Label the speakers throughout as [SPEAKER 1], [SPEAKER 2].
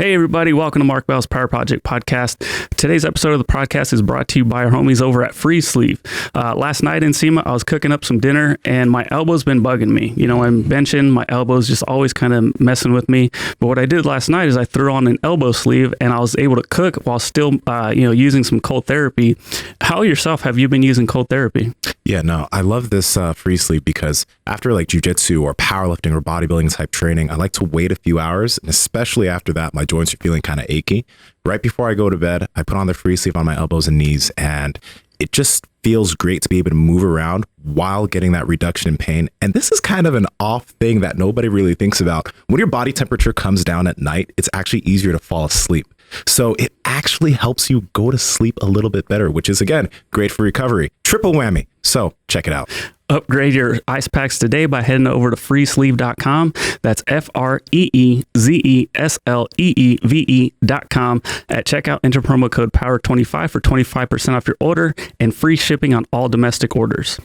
[SPEAKER 1] Hey everybody, welcome to Mark Bell's Power Project Podcast. Today's episode of the podcast is brought to you by our homies over at Free Sleeve. Last night in Nsima, I was cooking up some dinner and my elbow's been bugging me. You know, I'm benching, my elbow's just always kind of messing with me. But what I did last night is I threw on an elbow sleeve and I was able to cook while still, using some cold therapy. How yourself have you been using cold therapy?
[SPEAKER 2] Yeah, no, I love this free sleeve because after like jujitsu or powerlifting or bodybuilding type training, I like to wait a few hours. And especially after that, my joints are feeling kind of achy. Right before I go to bed, I put on the free sleeve on my elbows and knees, and it just feels great to be able to move around while getting that reduction in pain. And this is kind of an off thing that nobody really thinks about. When your body temperature comes down at night, it's actually easier to fall asleep. So it actually helps you go to sleep a little bit better, which is, again, great for recovery. Triple whammy. So check it out.
[SPEAKER 1] Upgrade your ice packs today by heading over to freesleeve.com. That's freezeesleeve.com. At checkout, enter promo code POWER25 for 25% off your order and free shipping on all domestic orders.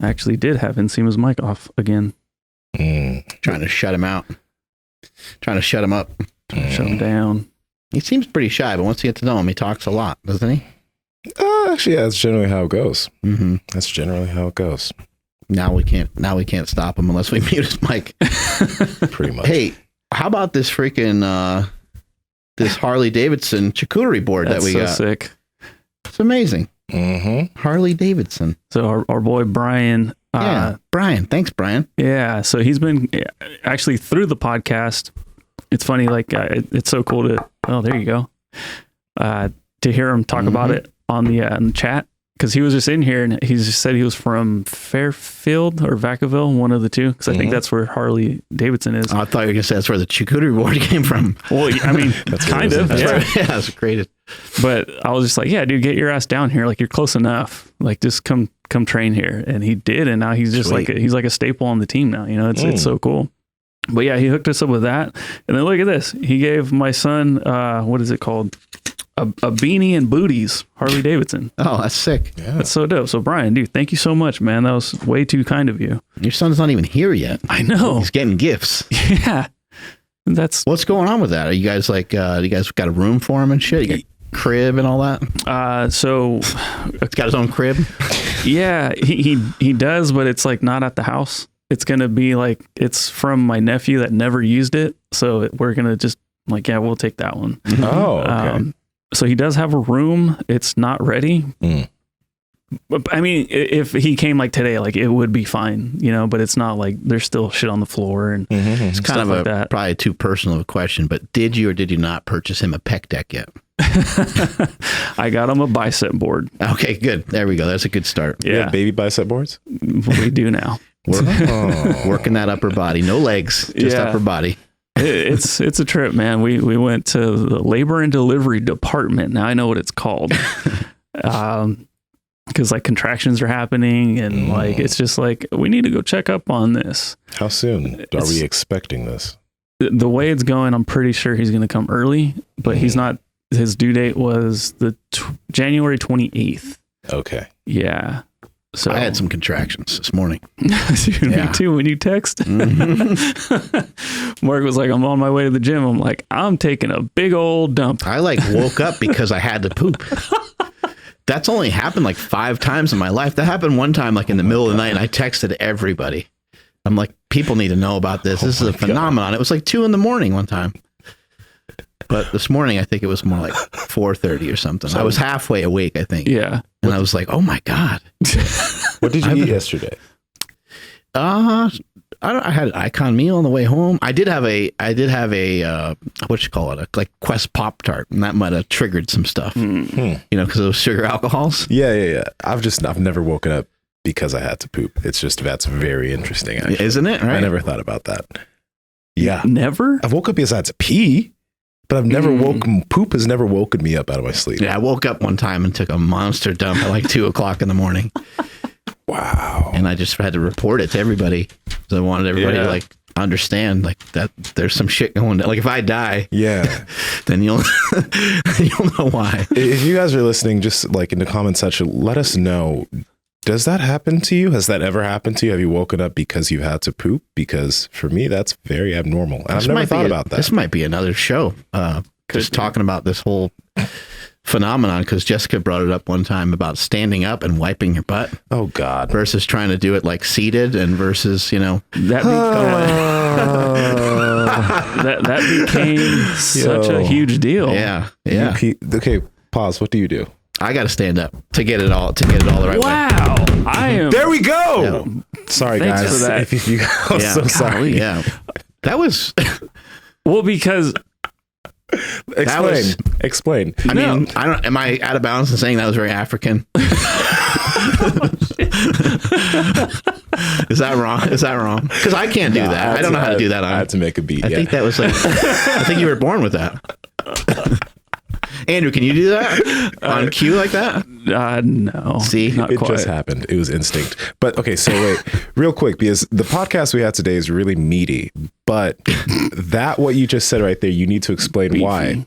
[SPEAKER 1] I actually did have Nsima's mic off again.
[SPEAKER 3] Trying to shut him out. Trying to shut him up.
[SPEAKER 1] Shut him down.
[SPEAKER 3] He seems pretty shy, but once you get to know him, he talks a lot, doesn't he?
[SPEAKER 2] Actually, yeah, that's generally how it goes.
[SPEAKER 3] Mm-hmm.
[SPEAKER 2] That's generally how it goes.
[SPEAKER 3] Now we can't stop him unless we mute his mic.
[SPEAKER 2] Pretty much.
[SPEAKER 3] Hey, how about this freaking this Harley Davidson charcuterie board
[SPEAKER 1] That's
[SPEAKER 3] that we
[SPEAKER 1] so
[SPEAKER 3] got?
[SPEAKER 1] sick.
[SPEAKER 3] It's amazing.
[SPEAKER 2] Mm-hmm.
[SPEAKER 3] Harley Davidson.
[SPEAKER 1] So our boy Brian.
[SPEAKER 3] Brian. Thanks, Brian.
[SPEAKER 1] Yeah. So he's been actually through the podcast. It's funny, it's so cool to. Oh, there you go. To hear him talk about it on the chat, because he was just in here and he just said he was from Fairfield or Vacaville, one of the two, because I think that's where Harley Davidson is.
[SPEAKER 3] Oh, I thought you were gonna say that's where the charcuterie board came from.
[SPEAKER 1] Well, I mean, kind of. Yeah.
[SPEAKER 3] That's created.
[SPEAKER 1] But I was just like, yeah, dude, get your ass down here. Like, you're close enough. Like, just come train here. And he did, and now he's just he's like a staple on the team now. You know, it's so cool. But yeah, he hooked us up with that. And then look at this. He gave my son, what is it called? A beanie and booties, Harley Davidson.
[SPEAKER 3] Oh, that's sick.
[SPEAKER 2] Yeah.
[SPEAKER 1] That's so dope. So Brian, dude, thank you so much, man. That was way too kind of you.
[SPEAKER 3] Your son's not even here yet.
[SPEAKER 1] I know.
[SPEAKER 3] He's getting gifts.
[SPEAKER 1] Yeah. That's
[SPEAKER 3] What's going on with that? Are you guys you guys got a room for him and shit? You got crib and all that?
[SPEAKER 1] so
[SPEAKER 3] He's got his own crib?
[SPEAKER 1] yeah, he does, but it's like not at the house. It's going to be like, it's from my nephew that never used it. So we're going to just like, yeah, we'll take that one.
[SPEAKER 2] Oh, okay.
[SPEAKER 1] So he does have a room. It's not ready. But, I mean, if he came like today, like it would be fine, you know, but it's not like there's still shit on the floor and
[SPEAKER 3] It's kind of
[SPEAKER 1] like that.
[SPEAKER 3] Probably too personal of a question, but did you or did you not purchase him a pec deck yet?
[SPEAKER 1] I got him a bicep board.
[SPEAKER 3] Okay, good. There we go. That's a good start.
[SPEAKER 2] You
[SPEAKER 1] Yeah,
[SPEAKER 2] have baby bicep boards?
[SPEAKER 1] we do now.
[SPEAKER 3] Working that upper body. No legs, just
[SPEAKER 1] Yeah.
[SPEAKER 3] upper body.
[SPEAKER 1] It's a trip, man. We went to the labor and delivery department. Now I know what it's called. Because like contractions are happening and like it's just like we need to go check up on this.
[SPEAKER 2] How soon are we expecting this?
[SPEAKER 1] The way it's going, I'm pretty sure he's going to come early, but he's not. His due date was the January 28th.
[SPEAKER 2] Okay.
[SPEAKER 1] Yeah. So
[SPEAKER 3] I had some contractions this morning.
[SPEAKER 1] Dude,
[SPEAKER 3] Yeah.
[SPEAKER 1] me too. When you text, Mark was like, "I'm on my way to the gym." I'm like, "I'm taking a big old dump."
[SPEAKER 3] I woke up because I had to poop. That's only happened like 5 times in my life. That happened one time like in the middle of the night and I texted everybody. I'm like, people need to know about this. This is a phenomenon. It was like 2 a.m. one time. But this morning, I think it was more like 4:30 or something. So I was halfway awake, I think.
[SPEAKER 1] Yeah.
[SPEAKER 3] And I was like, oh my God.
[SPEAKER 2] What did you eat yesterday?
[SPEAKER 3] I had an Icon meal on the way home. I did have a what you call it? A like Quest Pop-Tart. And that might have triggered some stuff, you know, because of those sugar alcohols.
[SPEAKER 2] Yeah. I've never woken up because I had to poop. It's just, that's very interesting, actually.
[SPEAKER 3] Isn't it? Right?
[SPEAKER 2] I never thought about that. Yeah.
[SPEAKER 1] Never?
[SPEAKER 2] I've woke up because I had to pee, but I've never poop has never woken me up out of my sleep.
[SPEAKER 3] Yeah, I woke up one time and took a monster dump at like 2:00 in the morning.
[SPEAKER 2] Wow.
[SPEAKER 3] And I just had to report it to everybody. So I wanted everybody to like understand like that there's some shit going on. Like if I die, then you'll know why.
[SPEAKER 2] If you guys are listening, just like in the comment section, let us know. Does that happen to you? Has that ever happened to you? Have you woken up because you had to poop? Because for me, that's very abnormal. And I've never thought about that.
[SPEAKER 3] This might be another show. just talking about this whole phenomenon, because Jessica brought it up one time about standing up and wiping your butt.
[SPEAKER 2] Oh God.
[SPEAKER 3] Versus trying to do it like seated, and versus,
[SPEAKER 1] that became such a huge deal.
[SPEAKER 3] Yeah.
[SPEAKER 2] Okay, pause. What do you do?
[SPEAKER 3] I got to stand up to get it all the right way.
[SPEAKER 1] Wow. I am.
[SPEAKER 2] There we go. Yeah. Sorry,
[SPEAKER 1] Thanks
[SPEAKER 2] guys.
[SPEAKER 1] for that.
[SPEAKER 2] If you, I'm so sorry.
[SPEAKER 3] Yeah. That was.
[SPEAKER 1] Well, because.
[SPEAKER 2] Explain.
[SPEAKER 3] I mean, I don't. Am I out of bounds in saying that was very African? Is that wrong? Because I can't do that. I don't know how to do that.
[SPEAKER 2] I had to make a beat.
[SPEAKER 3] I think that was like. I think you were born with that. Andrew, can you do that on cue like that?
[SPEAKER 1] No.
[SPEAKER 3] See,
[SPEAKER 2] it just happened. It was instinct. But okay, so wait, real quick, because the podcast we had today is really meaty. But what you just said right there, you need to explain why.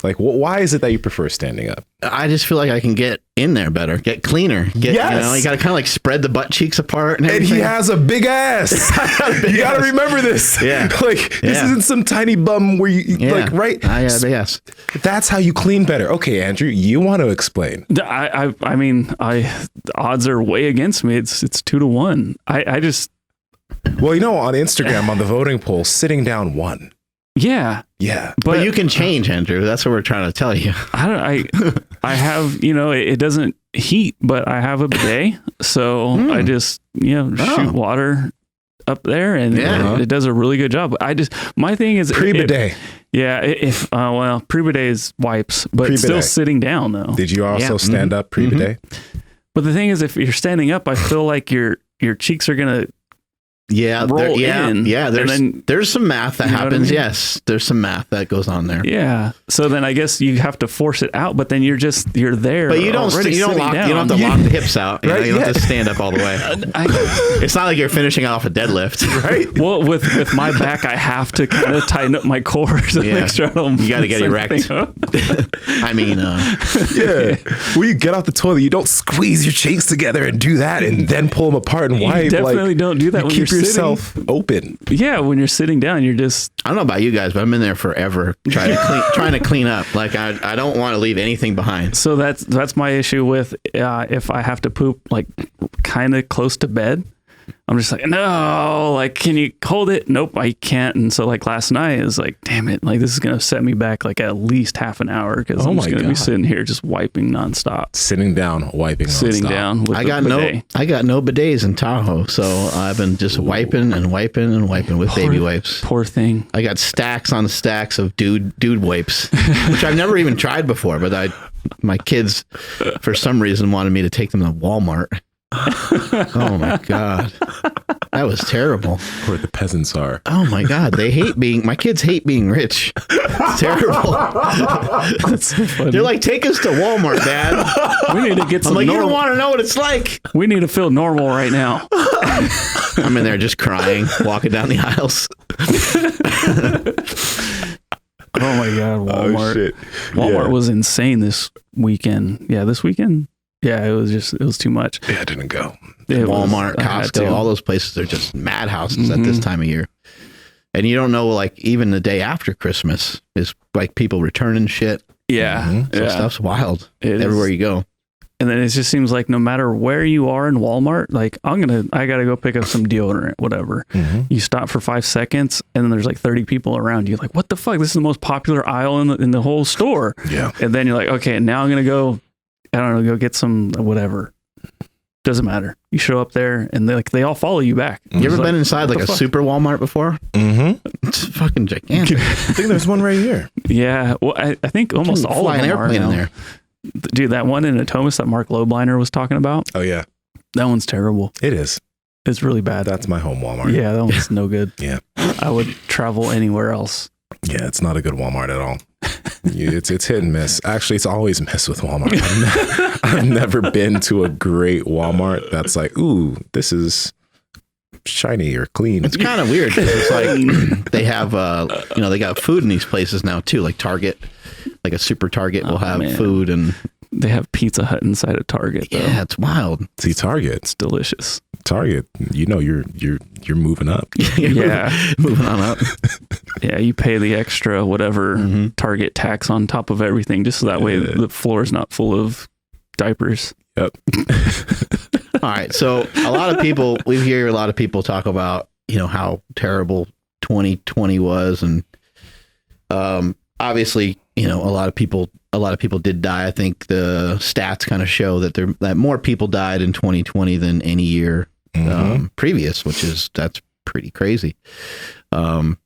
[SPEAKER 2] Like, why is it that you prefer standing up?
[SPEAKER 3] I just feel like I can get in there better, get cleaner. You got to kind of like spread the butt cheeks apart. And
[SPEAKER 2] he has a big ass. You got to remember this.
[SPEAKER 3] Yeah.
[SPEAKER 2] This isn't some tiny bum where right?
[SPEAKER 3] Yes.
[SPEAKER 2] That's how you clean better. Okay, Andrew, you want to explain.
[SPEAKER 1] I mean, the odds are way against me. It's 2-1. I just.
[SPEAKER 2] Well, on Instagram, on the voting poll, sitting down won.
[SPEAKER 1] Yeah.
[SPEAKER 3] But you can change, Andrew. That's what we're trying to tell you.
[SPEAKER 1] I have, it doesn't heat, but I have a bidet. So I just, shoot water up there, and it does a really good job. My thing is
[SPEAKER 2] pre-bidet.
[SPEAKER 1] Pre-bidet is wipes, but still sitting down though.
[SPEAKER 2] Did you also stand up pre-bidet?
[SPEAKER 1] But the thing is, if you're standing up, I feel like your cheeks are going to roll in.
[SPEAKER 3] Yeah, there's some math that happens. I mean? Yes, there's some math that goes on there.
[SPEAKER 1] Yeah. So then I guess you have to force it out, but then you're there.
[SPEAKER 3] But you don't have to lock the hips out. Right? You don't have to stand up all the way. It's not like you're finishing off a deadlift, right?
[SPEAKER 1] Well, with my back, I have to kind of tighten up my core to make sure I don't.
[SPEAKER 3] You got to get erect. I mean,
[SPEAKER 2] when you get out the toilet, you don't squeeze your cheeks together and do that, and then pull them apart and wipe.
[SPEAKER 1] You definitely don't do that when you're
[SPEAKER 2] yourself open.
[SPEAKER 1] Yeah, when you're sitting down, you're just.
[SPEAKER 3] I don't know about you guys, but I'm in there forever trying to clean up. Like I don't want to leave anything behind.
[SPEAKER 1] So that's my issue with if I have to poop like kind of close to bed. I'm just like, no, like, can you hold it? Nope, I can't. And so like last night is like, damn it, like this is going to set me back like at least half an hour because I'm just going to be sitting here just wiping nonstop.
[SPEAKER 2] Sitting down, wiping nonstop.
[SPEAKER 1] Sitting down with
[SPEAKER 3] I got no bidets in Tahoe, so I've been just wiping and wiping and wiping with baby wipes.
[SPEAKER 1] Poor thing.
[SPEAKER 3] I got stacks on stacks of dude wipes, which I've never even tried before, but my kids for some reason wanted me to take them to Walmart. Oh my God. That was terrible.
[SPEAKER 2] Where the peasants are.
[SPEAKER 3] Oh my God. My kids hate being rich. It's terrible.
[SPEAKER 1] That's so funny.
[SPEAKER 3] They're like, take us to Walmart, Dad.
[SPEAKER 1] We need to get some.
[SPEAKER 3] I'm like, you don't want to know what it's like.
[SPEAKER 1] We need to feel normal right now.
[SPEAKER 3] I'm in there just crying, walking down the aisles.
[SPEAKER 1] Oh my God. Walmart.
[SPEAKER 2] Oh, shit.
[SPEAKER 1] Walmart was insane this weekend. Yeah, this weekend. Yeah, it was too much.
[SPEAKER 2] Yeah, I didn't go.
[SPEAKER 3] Walmart, Costco, all those places are just madhouses at this time of year. And you don't know, like, even the day after Christmas is like people returning shit.
[SPEAKER 1] Yeah.
[SPEAKER 3] So stuff's wild everywhere you go.
[SPEAKER 1] And then it just seems like no matter where you are in Walmart, like I got to go pick up some deodorant, whatever. You stop for 5 seconds and then there's like 30 people around you. Like, what the fuck? This is the most popular aisle in the whole store.
[SPEAKER 2] Yeah.
[SPEAKER 1] And then you're like, okay, now I'm going to go, I don't know, go get some whatever. Doesn't matter. You show up there and they all follow you back.
[SPEAKER 3] You ever been inside like a super Walmart before? It's fucking gigantic.
[SPEAKER 2] I think there's one right here.
[SPEAKER 1] Yeah. Well, I think almost all of them are now.
[SPEAKER 3] In there.
[SPEAKER 1] Dude, that one in Atomas that Mark Lobliner was talking about.
[SPEAKER 2] Oh yeah.
[SPEAKER 1] That one's terrible.
[SPEAKER 2] It is.
[SPEAKER 1] It's really bad.
[SPEAKER 2] That's my home Walmart.
[SPEAKER 1] Yeah, that one's no good.
[SPEAKER 2] Yeah.
[SPEAKER 1] I would travel anywhere else.
[SPEAKER 2] Yeah, it's not a good Walmart at all. It's hit and miss. Actually, it's always miss with Walmart. I've never been to a great Walmart that's like, ooh, this is shiny or clean.
[SPEAKER 3] It's kind of weird. It's like they have, they got food in these places now too. Like Target, like a super Target will have food, and
[SPEAKER 1] they have Pizza Hut inside of Target. Though.
[SPEAKER 3] Yeah, it's wild.
[SPEAKER 2] See, Target.
[SPEAKER 1] It's delicious.
[SPEAKER 2] target, you know, you're moving up.
[SPEAKER 1] Yeah.
[SPEAKER 3] Moving on up.
[SPEAKER 1] Yeah, you pay the extra whatever Target tax on top of everything, just so that way the floor is not full of diapers.
[SPEAKER 2] Yep.
[SPEAKER 3] All right. So we hear a lot of people talk about, you know, how terrible 2020 was. And obviously, you know, a lot of people did die. I think the stats kind of show that more people died in 2020 than any year previous, that's pretty crazy. And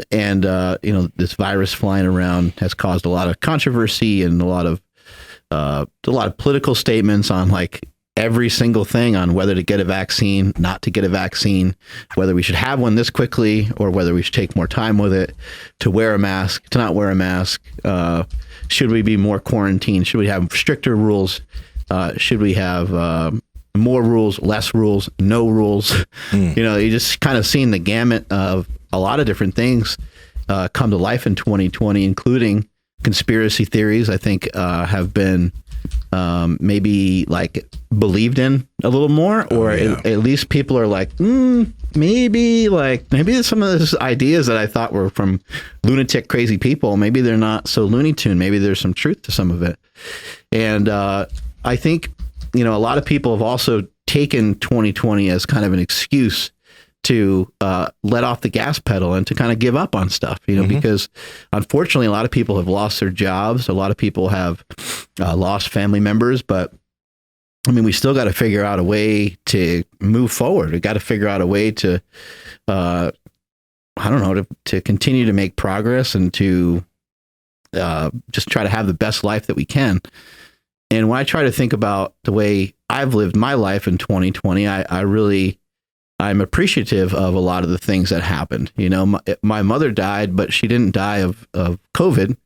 [SPEAKER 3] you know, this virus flying around has caused a lot of controversy and a lot of political statements on like every single thing on whether to get a vaccine, not to get a vaccine, whether we should have one this quickly or whether we should take more time with it, to wear a mask, to not wear a mask. Should we be more quarantined? Should we have stricter rules? Should we have more rules, less rules, no rules? You know, you just kind of seen the gamut of a lot of different things come to life in 2020, including conspiracy theories. I think have been maybe like believed in a little more, or at least people are like, maybe some of those ideas that I thought were from lunatic, crazy people, maybe they're not so Looney Tune. Maybe there's some truth to some of it. And I think, you know, a lot of people have also taken 2020 as kind of an excuse to let off the gas pedal and to kind of give up on stuff, you know, because unfortunately a lot of people have lost their jobs. A lot of people have lost family members, but I mean, we still got to figure out a way to move forward. We got to figure out a way to, I don't know, to continue to make progress and to just try to have the best life that we can. And when I try to think about the way I've lived my life in 2020, I'm appreciative of a lot of the things that happened. You know, my mother died, but she didn't die of COVID,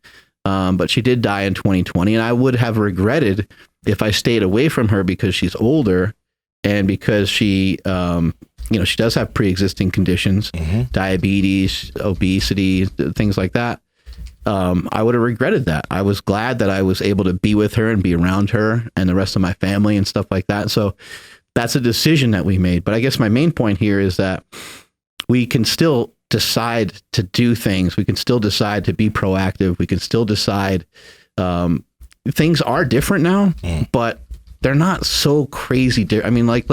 [SPEAKER 3] but she did die in 2020. And I would have regretted if I stayed away from her because she's older and because she, you know, she does have pre-existing conditions, diabetes, obesity, things like that. I would have regretted that. I was glad that I was able to be with her and be around her and the rest of my family and stuff like that. So that's a decision that we made. But I guess my main point here is that we can still decide to do things. We can still decide to be proactive. We can still decide things are different now, but they're not so crazy. I mean, like,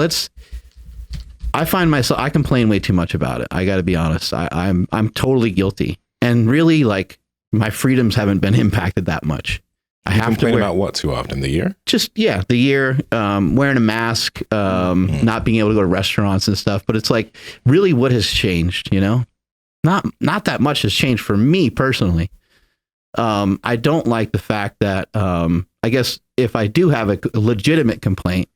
[SPEAKER 3] I find myself, I complain way too much about it. I got to be honest. I'm totally guilty. And really, like, my freedoms haven't been impacted that much. I have to
[SPEAKER 2] complain about what too often? The year?
[SPEAKER 3] Just, the year, wearing a mask, not being able to go to restaurants and stuff. But it's like, really, what has changed, you know? Not that much has changed for me personally. I don't like the fact that, I guess if I do have a legitimate complaint,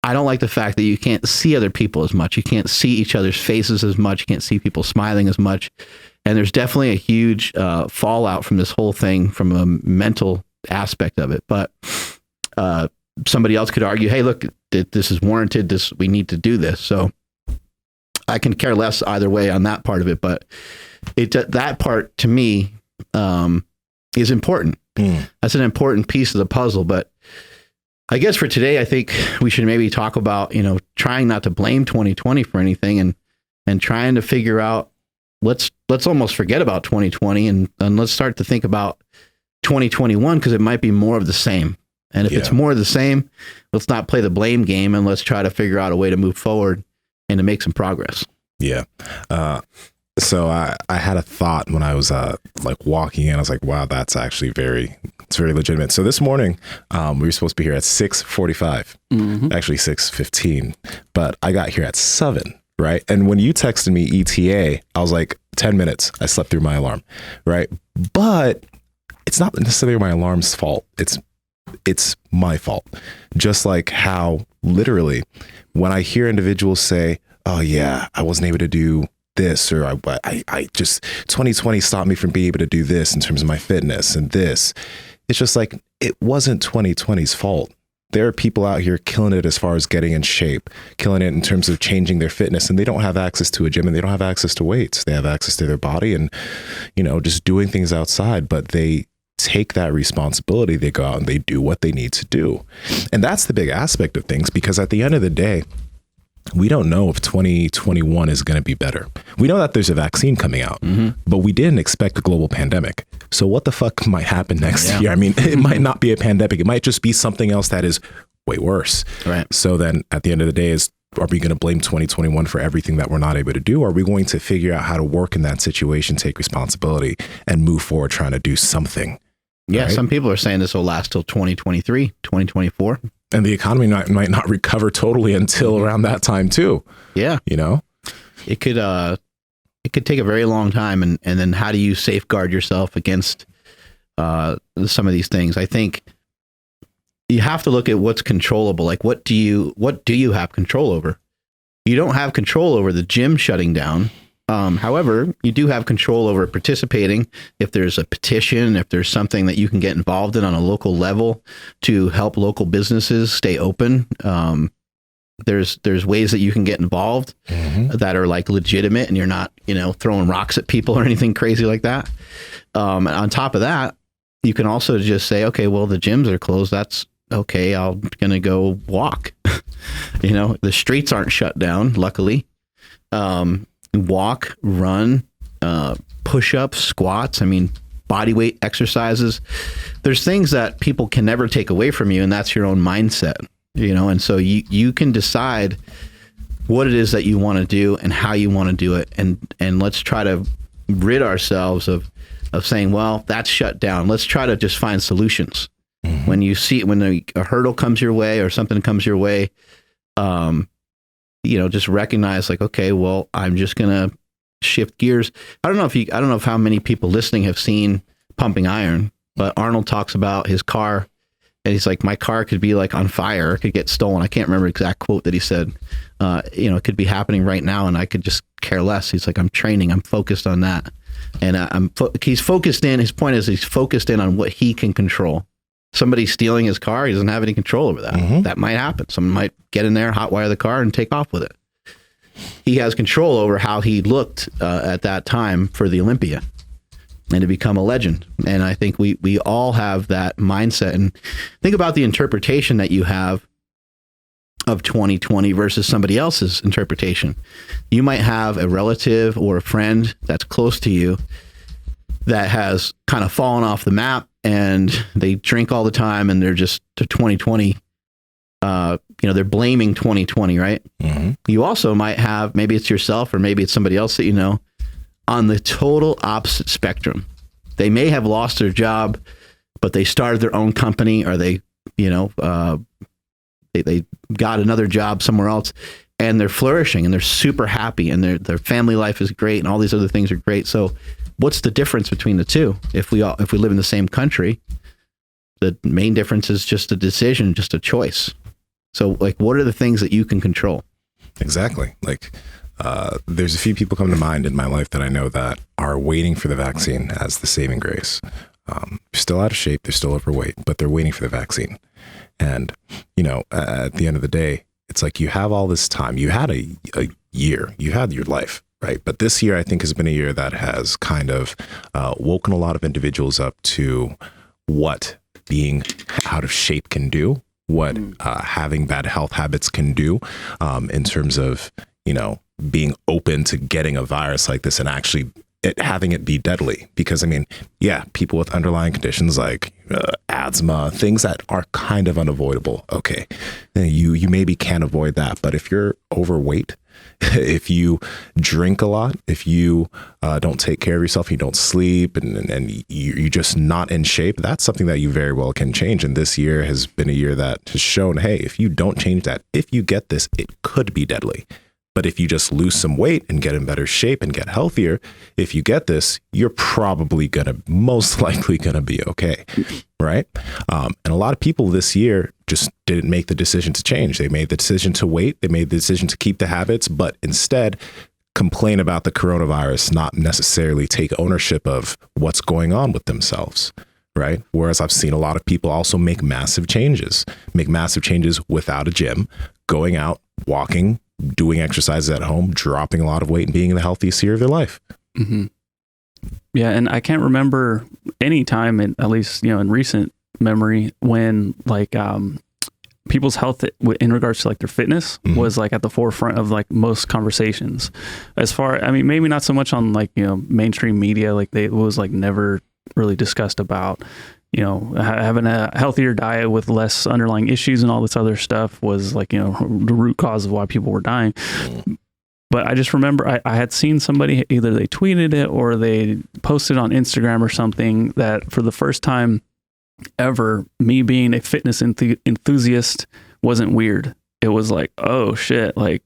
[SPEAKER 3] I don't like the fact that you can't see other people as much. You can't see each other's faces as much. You can't see people smiling as much. And there's definitely a huge fallout from this whole thing from a mental aspect of it. But somebody else could argue, hey, look, this is warranted. We need to do this. So I can care less either way on that part of it. But that part to me is important. That's an important piece of the puzzle. But I guess for today, I think we should maybe talk about, you know, trying not to blame 2020 for anything and trying to figure out, let's almost forget about 2020 and let's start to think about 2021, because it might be more of the same. And if it's more of the same, let's not play the blame game and let's try to figure out a way to move forward and to make some progress.
[SPEAKER 2] Yeah. So I had a thought when I was like walking in. I was like, wow, that's actually it's very legitimate. So this morning, we were supposed to be here at 6:45, actually 6:15, but I got here at 7. Right. And when you texted me ETA, I was like, 10 minutes. I slept through my alarm. Right. But it's not necessarily my alarm's fault. It's my fault. Just like how literally when I hear individuals say, oh yeah, I wasn't able to do this, or I just 2020 stopped me from being able to do this in terms of my fitness and this. It's just like, it wasn't 2020's fault. There are people out here killing it as far as getting in shape, killing it in terms of changing their fitness, and they don't have access to a gym and they don't have access to weights. They have access to their body and, you know, just doing things outside, but they take that responsibility. They go out and they do what they need to do. And that's the big aspect of things, because at the end of the day, we don't know if 2021 is going to be better. We know that there's a vaccine coming out, but we didn't expect a global pandemic. So what the fuck might happen next year? I mean, it might not be a pandemic. It might just be something else that is way worse.
[SPEAKER 3] Right.
[SPEAKER 2] So then at the end of the day, are we going to blame 2021 for everything that we're not able to do? Or are we going to figure out how to work in that situation, take responsibility, and move forward trying to do something?
[SPEAKER 3] Yeah,
[SPEAKER 2] right?
[SPEAKER 3] some people are saying this will last till 2023, 2024.
[SPEAKER 2] And the economy might not recover totally until around that time too.
[SPEAKER 3] Yeah.
[SPEAKER 2] You know?
[SPEAKER 3] It could take a very long time. And then how do you safeguard yourself against some of these things? I think you have to look at what's controllable. Like, what do you have control over? You don't have control over the gym shutting down. However, you do have control over participating. If there's a petition, if there's something that you can get involved in on a local level to help local businesses stay open, there's ways that you can get involved that are like legitimate, and you're not, throwing rocks at people or anything crazy like that. And on top of that, you can also just say, okay, well, the gyms are closed. That's okay. I'm gonna go walk. The streets aren't shut down, luckily. Walk, run, push-ups, squats. I mean, body weight exercises. There's things that people can never take away from you, and that's your own mindset, and so you can decide what it is that you want to do and how you want to do it. And let's try to rid ourselves of saying, well, that's shut down. Let's try to just find solutions. When you see, when a hurdle comes your way or something comes your way, just recognize like, okay, well, I'm just going to shift gears. I don't know if how many people listening have seen Pumping Iron, but Arnold talks about his car, and he's like, my car could be like on fire, it could get stolen. I can't remember the exact quote that he said. It could be happening right now, and I could just care less. He's like, I'm training, I'm focused on that. And he's focused in, his point is he's focused in on what he can control. Somebody stealing his car, he doesn't have any control over that. That might happen. Someone might get in there, hotwire the car, and take off with it. He has control over how he looked at that time for the Olympia and to become a legend. And I think we all have that mindset. And think about the interpretation that you have of 2020 versus somebody else's interpretation. You might have a relative or a friend that's close to you that has kind of fallen off the map, and they drink all the time, and they're just to 2020. They're blaming 2020, right? You also might have, maybe it's yourself or maybe it's somebody else that you know, on the total opposite spectrum. They may have lost their job, but they started their own company, or they got another job somewhere else, and they're flourishing and they're super happy, and their family life is great, and all these other things are great. So what's the difference between the two? If we live in the same country, the main difference is just a decision, just a choice. So like, what are the things that you can control?
[SPEAKER 2] Exactly. Like, there's a few people come to mind in my life that I know that are waiting for the vaccine as the saving grace. They're still out of shape. They're still overweight, but they're waiting for the vaccine. And, at the end of the day, it's like, you have all this time. You had a year. You had your life, right? But this year, I think, has been a year that has kind of woken a lot of individuals up to what being out of shape can do, what having bad health habits can do, in terms of, being open to getting a virus like this and actually having it be deadly. Because, people with underlying conditions like asthma, things that are kind of unavoidable. Okay, you maybe can't avoid that. But if you're overweight, if you drink a lot, if you don't take care of yourself, you don't sleep, and you're just not in shape, that's something that you very well can change. And this year has been a year that has shown, hey, if you don't change that, if you get this, it could be deadly. But if you just lose some weight and get in better shape and get healthier, if you get this, you're probably most likely gonna be okay, right? And a lot of people this year just didn't make the decision to change. They made the decision to wait. They made the decision to keep the habits, but instead complain about the coronavirus, not necessarily take ownership of what's going on with themselves, right? Whereas I've seen a lot of people also make massive changes without a gym, going out, walking, doing exercises at home, dropping a lot of weight, and being in the healthiest year of their life.
[SPEAKER 1] Yeah. And I can't remember any time, at least, in recent memory, when people people's health in regards to like their fitness was like at the forefront of like most conversations. As far, I mean, maybe not so much on like, mainstream media, like it was like never really discussed about, having a healthier diet with less underlying issues and all this other stuff was like, the root cause of why people were dying. But I just remember I had seen somebody, either they tweeted it or they posted on Instagram or something, that for the first time ever, me being a fitness enthusiast wasn't weird. It was like, oh shit, like,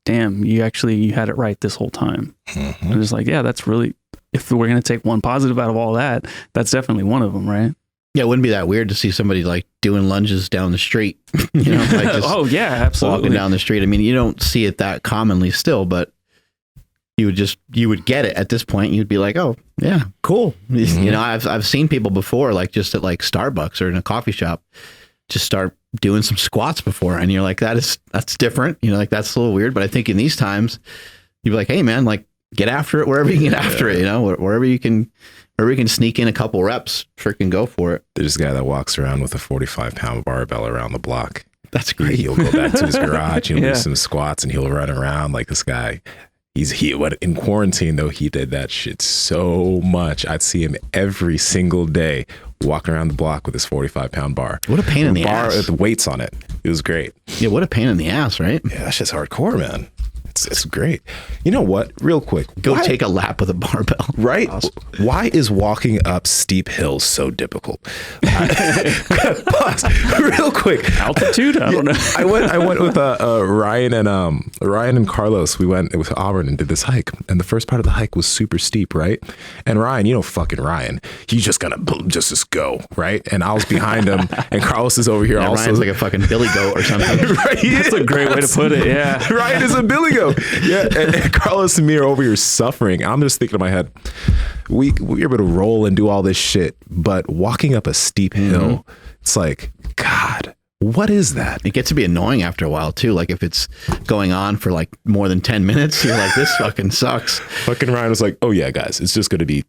[SPEAKER 1] damn, you had it right this whole time. I'm just like, yeah, that's really, if we're going to take one positive out of all that, that's definitely one of them, right?
[SPEAKER 3] Yeah, it wouldn't be that weird to see somebody like doing lunges down the street, like just
[SPEAKER 1] oh yeah, absolutely,
[SPEAKER 3] walking down the street. I mean, you don't see it that commonly still, but you would get it at this point. You'd be like, oh yeah, cool. I've seen people before, like just at like Starbucks or in a coffee shop, just start doing some squats before, and you're like, that's different. Like that's a little weird. But I think in these times, you'd be like, hey man, like get after it wherever you can get after it. Wherever you can sneak in a couple reps, freaking go for it.
[SPEAKER 2] There's a guy that walks around with a 45-pound barbell around the block.
[SPEAKER 3] That's great.
[SPEAKER 2] He'll go back to his garage and do some squats, and he'll run around like this guy. In quarantine though, he did that shit so much. I'd see him every single day walking around the block with his 45-pound bar.
[SPEAKER 3] What a pain in the ass.
[SPEAKER 2] With the weights on it. It was great.
[SPEAKER 3] Yeah, what a pain in the ass, right?
[SPEAKER 2] Yeah, that shit's hardcore, man. It's great. You know what? Real quick.
[SPEAKER 3] Go take a lap with a barbell.
[SPEAKER 2] Right? Awesome. Why is walking up steep hills so difficult? Pause. Real quick.
[SPEAKER 1] Altitude? I don't know.
[SPEAKER 2] I went with Ryan and Carlos. We went with Auburn and did this hike. And the first part of the hike was super steep, right? And Ryan, fucking Ryan, he's just gonna just go, right? And I was behind him, and Carlos is over here also.
[SPEAKER 3] Ryan's like a fucking billy goat or something.
[SPEAKER 2] Right?
[SPEAKER 1] That's a great way to put it. Yeah.
[SPEAKER 2] Ryan is a billy goat. Yeah, and Carlos and me are over here suffering. I'm just thinking in my head, we're able to roll and do all this shit, but walking up a steep hill, it's like, God, what is that?
[SPEAKER 3] It gets to be annoying after a while too. Like if it's going on for like more than 10 minutes, you're like, this fucking sucks.
[SPEAKER 2] Fucking Ryan was like, oh yeah, guys, it's just going to be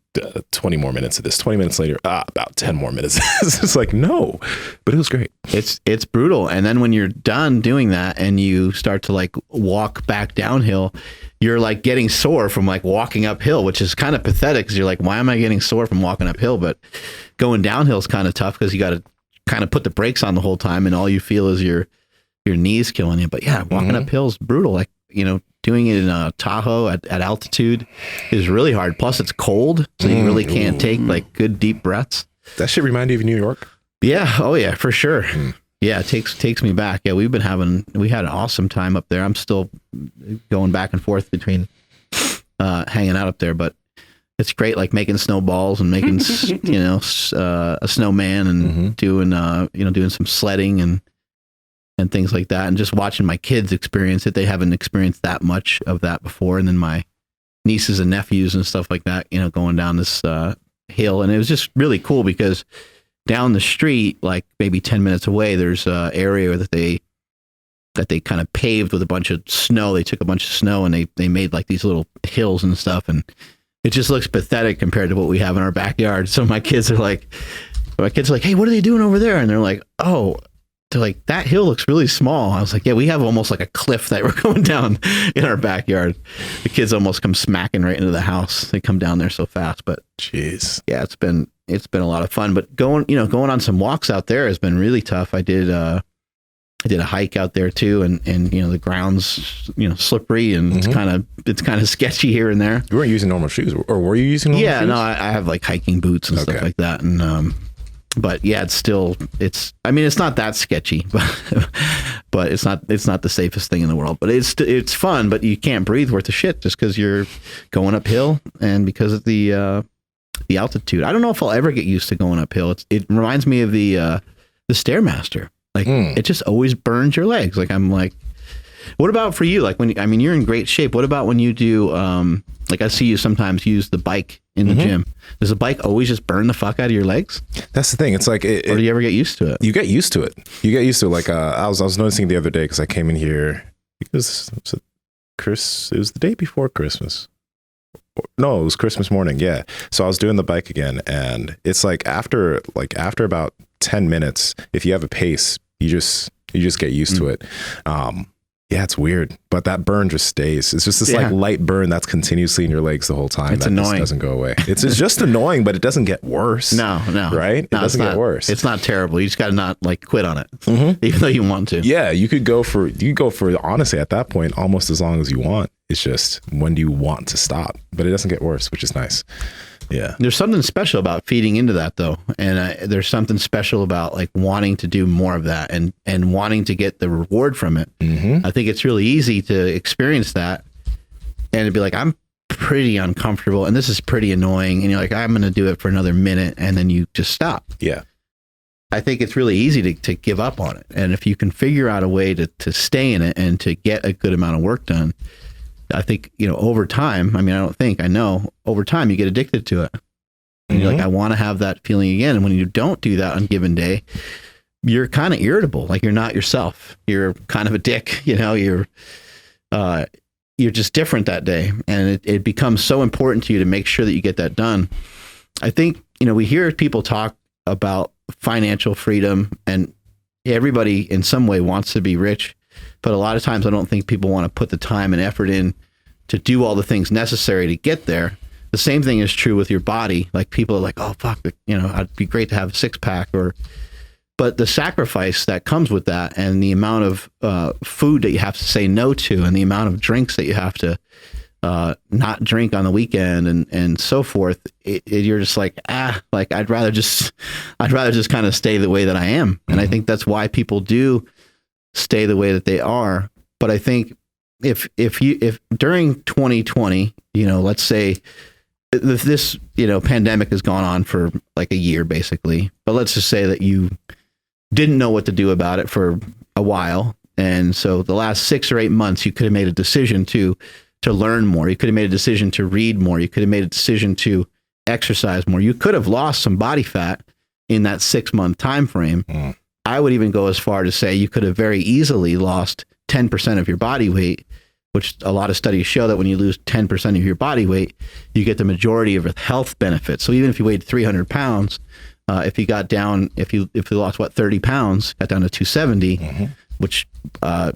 [SPEAKER 2] 20 more minutes of this. 20 minutes later, about 10 more minutes. It's like, no, but it was great.
[SPEAKER 3] It's brutal. And then when you're done doing that and you start to like walk back downhill, you're like getting sore from like walking uphill, which is kind of pathetic because you're like, why am I getting sore from walking uphill? But going downhill is kind of tough because you got to kind of put the brakes on the whole time, and all you feel is your knees killing you. But yeah, walking uphill is brutal. Like, doing it in Tahoe at altitude is really hard. Plus it's cold, so you really can't take like good deep breaths.
[SPEAKER 2] That shit remind you of New York?
[SPEAKER 3] Yeah. Oh yeah, for sure. Yeah, it takes me back. Yeah, we had an awesome time up there. I'm still going back and forth between hanging out up there, but it's great, like making snowballs and making, a snowman and doing some sledding and things like that. And just watching my kids experience it. They haven't experienced that much of that before. And then my nieces and nephews and stuff like that, going down this hill. And it was just really cool because down the street, like maybe 10 minutes away, there's an area that they kind of paved with a bunch of snow. They took a bunch of snow and they made like these little hills and stuff. And it just looks pathetic compared to what we have in our backyard. So my kids are like, hey, what are they doing over there? And they're like, that hill looks really small. I was like, yeah, we have almost like a cliff that we're going down in our backyard. The kids almost come smacking right into the house. They come down there so fast, but
[SPEAKER 2] jeez.
[SPEAKER 3] Yeah, it's been a lot of fun, but going on some walks out there has been really tough. I did a hike out there too, and the ground's slippery and it's kind of sketchy here and there.
[SPEAKER 2] You weren't using normal shoes, or were you using normal shoes?
[SPEAKER 3] Yeah, no, I have like hiking boots and stuff like that, and but yeah, it's not that sketchy, but it's not the safest thing in the world. But it's fun, but you can't breathe worth a shit just because you're going uphill and because of the altitude. I don't know if I'll ever get used to going uphill. It reminds me of the Stairmaster. Like it just always burns your legs. Like I'm like, what about for you? Like you're in great shape. What about when you do, like I see you sometimes use the bike in the gym. Does the bike always just burn the fuck out of your legs?
[SPEAKER 2] That's the thing. It's like,
[SPEAKER 3] or do you ever get used to it?
[SPEAKER 2] You get used to it. Like I was noticing the other day because I came in here because it was the day before Christmas. No, it was Christmas morning. Yeah. So I was doing the bike again, and it's like after about 10 minutes, if you have a pace, you just You just get used to it. Yeah, it's weird, but that burn just stays. It's just this like light burn that's continuously in your legs the whole time.
[SPEAKER 3] It's
[SPEAKER 2] that
[SPEAKER 3] annoying.
[SPEAKER 2] Just doesn't go away. It's just annoying, but it doesn't get worse.
[SPEAKER 3] No.
[SPEAKER 2] Right? It doesn't get worse.
[SPEAKER 3] It's not terrible. You just got to not like quit on it, even though you want to.
[SPEAKER 2] Yeah, you could go for honestly at that point almost as long as you want. It's just when do you want to stop? But it doesn't get worse, which is nice. Yeah.
[SPEAKER 3] There's something special about feeding into that though. And there's something special about like wanting to do more of that and wanting to get the reward from it. I think it's really easy to experience that and it'd be like, I'm pretty uncomfortable and this is pretty annoying. And you're like, I'm going to do it for another minute. And then you just stop.
[SPEAKER 2] Yeah.
[SPEAKER 3] I think it's really easy to give up on it. And if you can figure out a way to stay in it and to get a good amount of work done, I think, over time, I know over time you get addicted to it. And you're like, I want to have that feeling again. And when you don't do that on a given day, you're kind of irritable. Like you're not yourself. You're kind of a dick, you're just different that day. And it becomes so important to you to make sure that you get that done. I think, we hear people talk about financial freedom and everybody in some way wants to be rich. But a lot of times I don't think people want to put the time and effort in to do all the things necessary to get there. The same thing is true with your body. Like people are like, oh, fuck, it'd be great to have a 6-pack but the sacrifice that comes with that and the amount of food that you have to say no to and the amount of drinks that you have to not drink on the weekend and so forth, you're just like, I'd rather just kind of stay the way that I am. And I think that's why people do stay the way that they are. But I think if during 2020, let's say this, pandemic has gone on for like a year basically, but let's just say that you didn't know what to do about it for a while. And so the last 6 or 8 months, you could have made a decision to learn more. You could have made a decision to read more. You could have made a decision to exercise more. You could have lost some body fat in that 6-month time frame. I would even go as far to say you could have very easily lost 10% of your body weight, which a lot of studies show that when you lose 10% of your body weight, you get the majority of health benefits. So even if you weighed 300 pounds, if you lost 30 pounds, got down to 270, which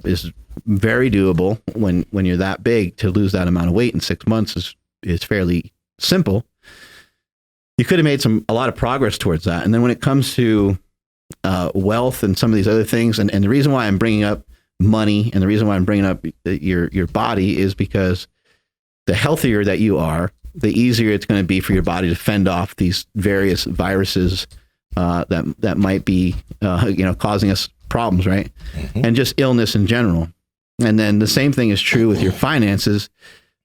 [SPEAKER 3] is very doable when you're that big. To lose that amount of weight in 6 months is fairly simple. You could have made a lot of progress towards that. And then when it comes to wealth and some of these other things, and the reason why I'm bringing up money and the reason why I'm bringing up your body is because the healthier that you are, the easier it's going to be for your body to fend off these various viruses that might be causing us problems, right? And just illness in general. And then the same thing is true with your finances.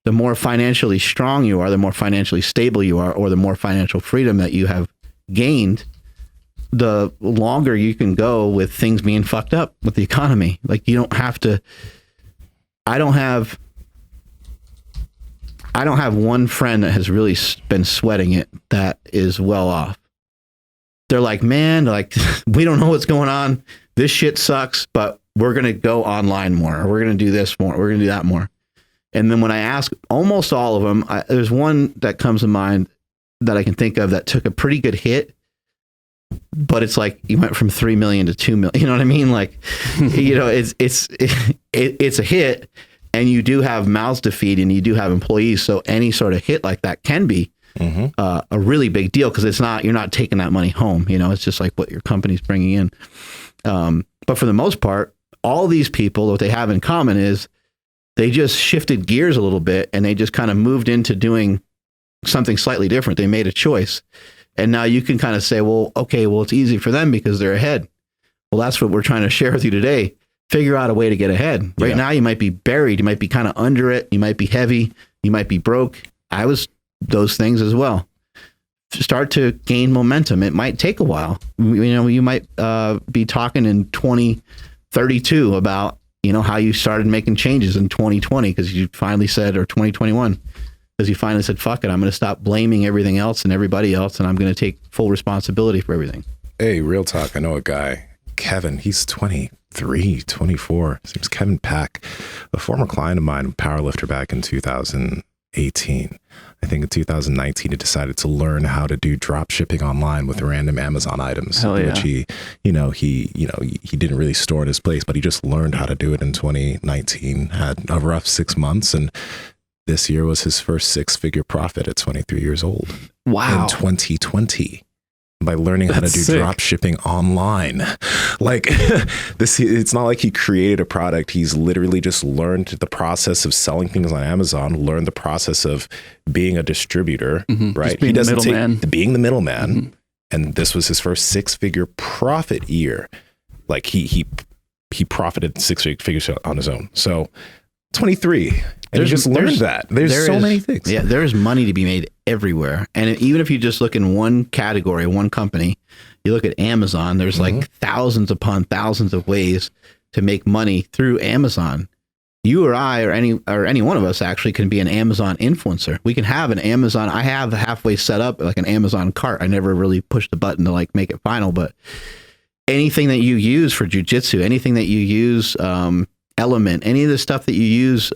[SPEAKER 3] The more financially strong you are, the more financially stable you are, or the more financial freedom that you have gained, the longer you can go with things being fucked up with the economy. Like you don't have to, I don't have one friend that has really been sweating it that is well off. They're like, man, we don't know what's going on. This shit sucks, but we're going to go online more. Or we're going to do this more. We're going to do that more. And then when I ask almost all of them, there's one that comes to mind that I can think of that took a pretty good hit, but it's like you went from 3 million to 2 million. You know what I mean? Like, it's a hit, and you do have mouths to feed, and you do have employees. So any sort of hit like that can be a really big deal because you're not taking that money home. It's just like what your company's bringing in. But for the most part, all these people, what they have in common is they just shifted gears a little bit and they just kind of moved into doing something slightly different. They made a choice. And now you can kind of say, well, okay, it's easy for them because they're ahead. Well, that's what we're trying to share with you today. Figure out a way to get ahead. Right now, you might be buried. You might be kind of under it. You might be heavy. You might be broke. I was those things as well. Start to gain momentum. It might take a while. You might be talking in 2032 about, how you started making changes in 2020 because you finally said, or 2021, because you finally said, fuck it, I'm going to stop blaming everything else and everybody else, and I'm going to take full responsibility for everything.
[SPEAKER 2] Hey, real talk. I know a guy, Kevin, he's 23, 24. His name's Kevin Pack, a former client of mine, powerlifter back in 2018. I think in 2019, he decided to learn how to do drop shipping online with random Amazon items,
[SPEAKER 1] Hell yeah.
[SPEAKER 2] which he he didn't really store in his place, but he just learned how to do it in 2019, had a rough 6 months. And this year was his first 6-figure profit at 23 years old.
[SPEAKER 3] Wow.
[SPEAKER 2] In 2020. By learning how to do drop shipping online. Like it's not like he created a product. He's literally just learned the process of selling things on Amazon, learned the process of being a distributor, right?
[SPEAKER 1] Being the
[SPEAKER 2] middleman. And this was his first 6-figure profit year. Like he profited 6 figures on his own. So 23. And you just learned that. There's so many things.
[SPEAKER 3] Yeah, there's money to be made everywhere. And even if you just look in one category, one company, you look at Amazon, there's like thousands upon thousands of ways to make money through Amazon. You or I or any one of us actually can be an Amazon influencer. We can have an Amazon. I have halfway set up like an Amazon cart. I never really pushed the button to like make it final, but anything that you use for jujitsu, anything that you use, Element, any of the stuff that you use,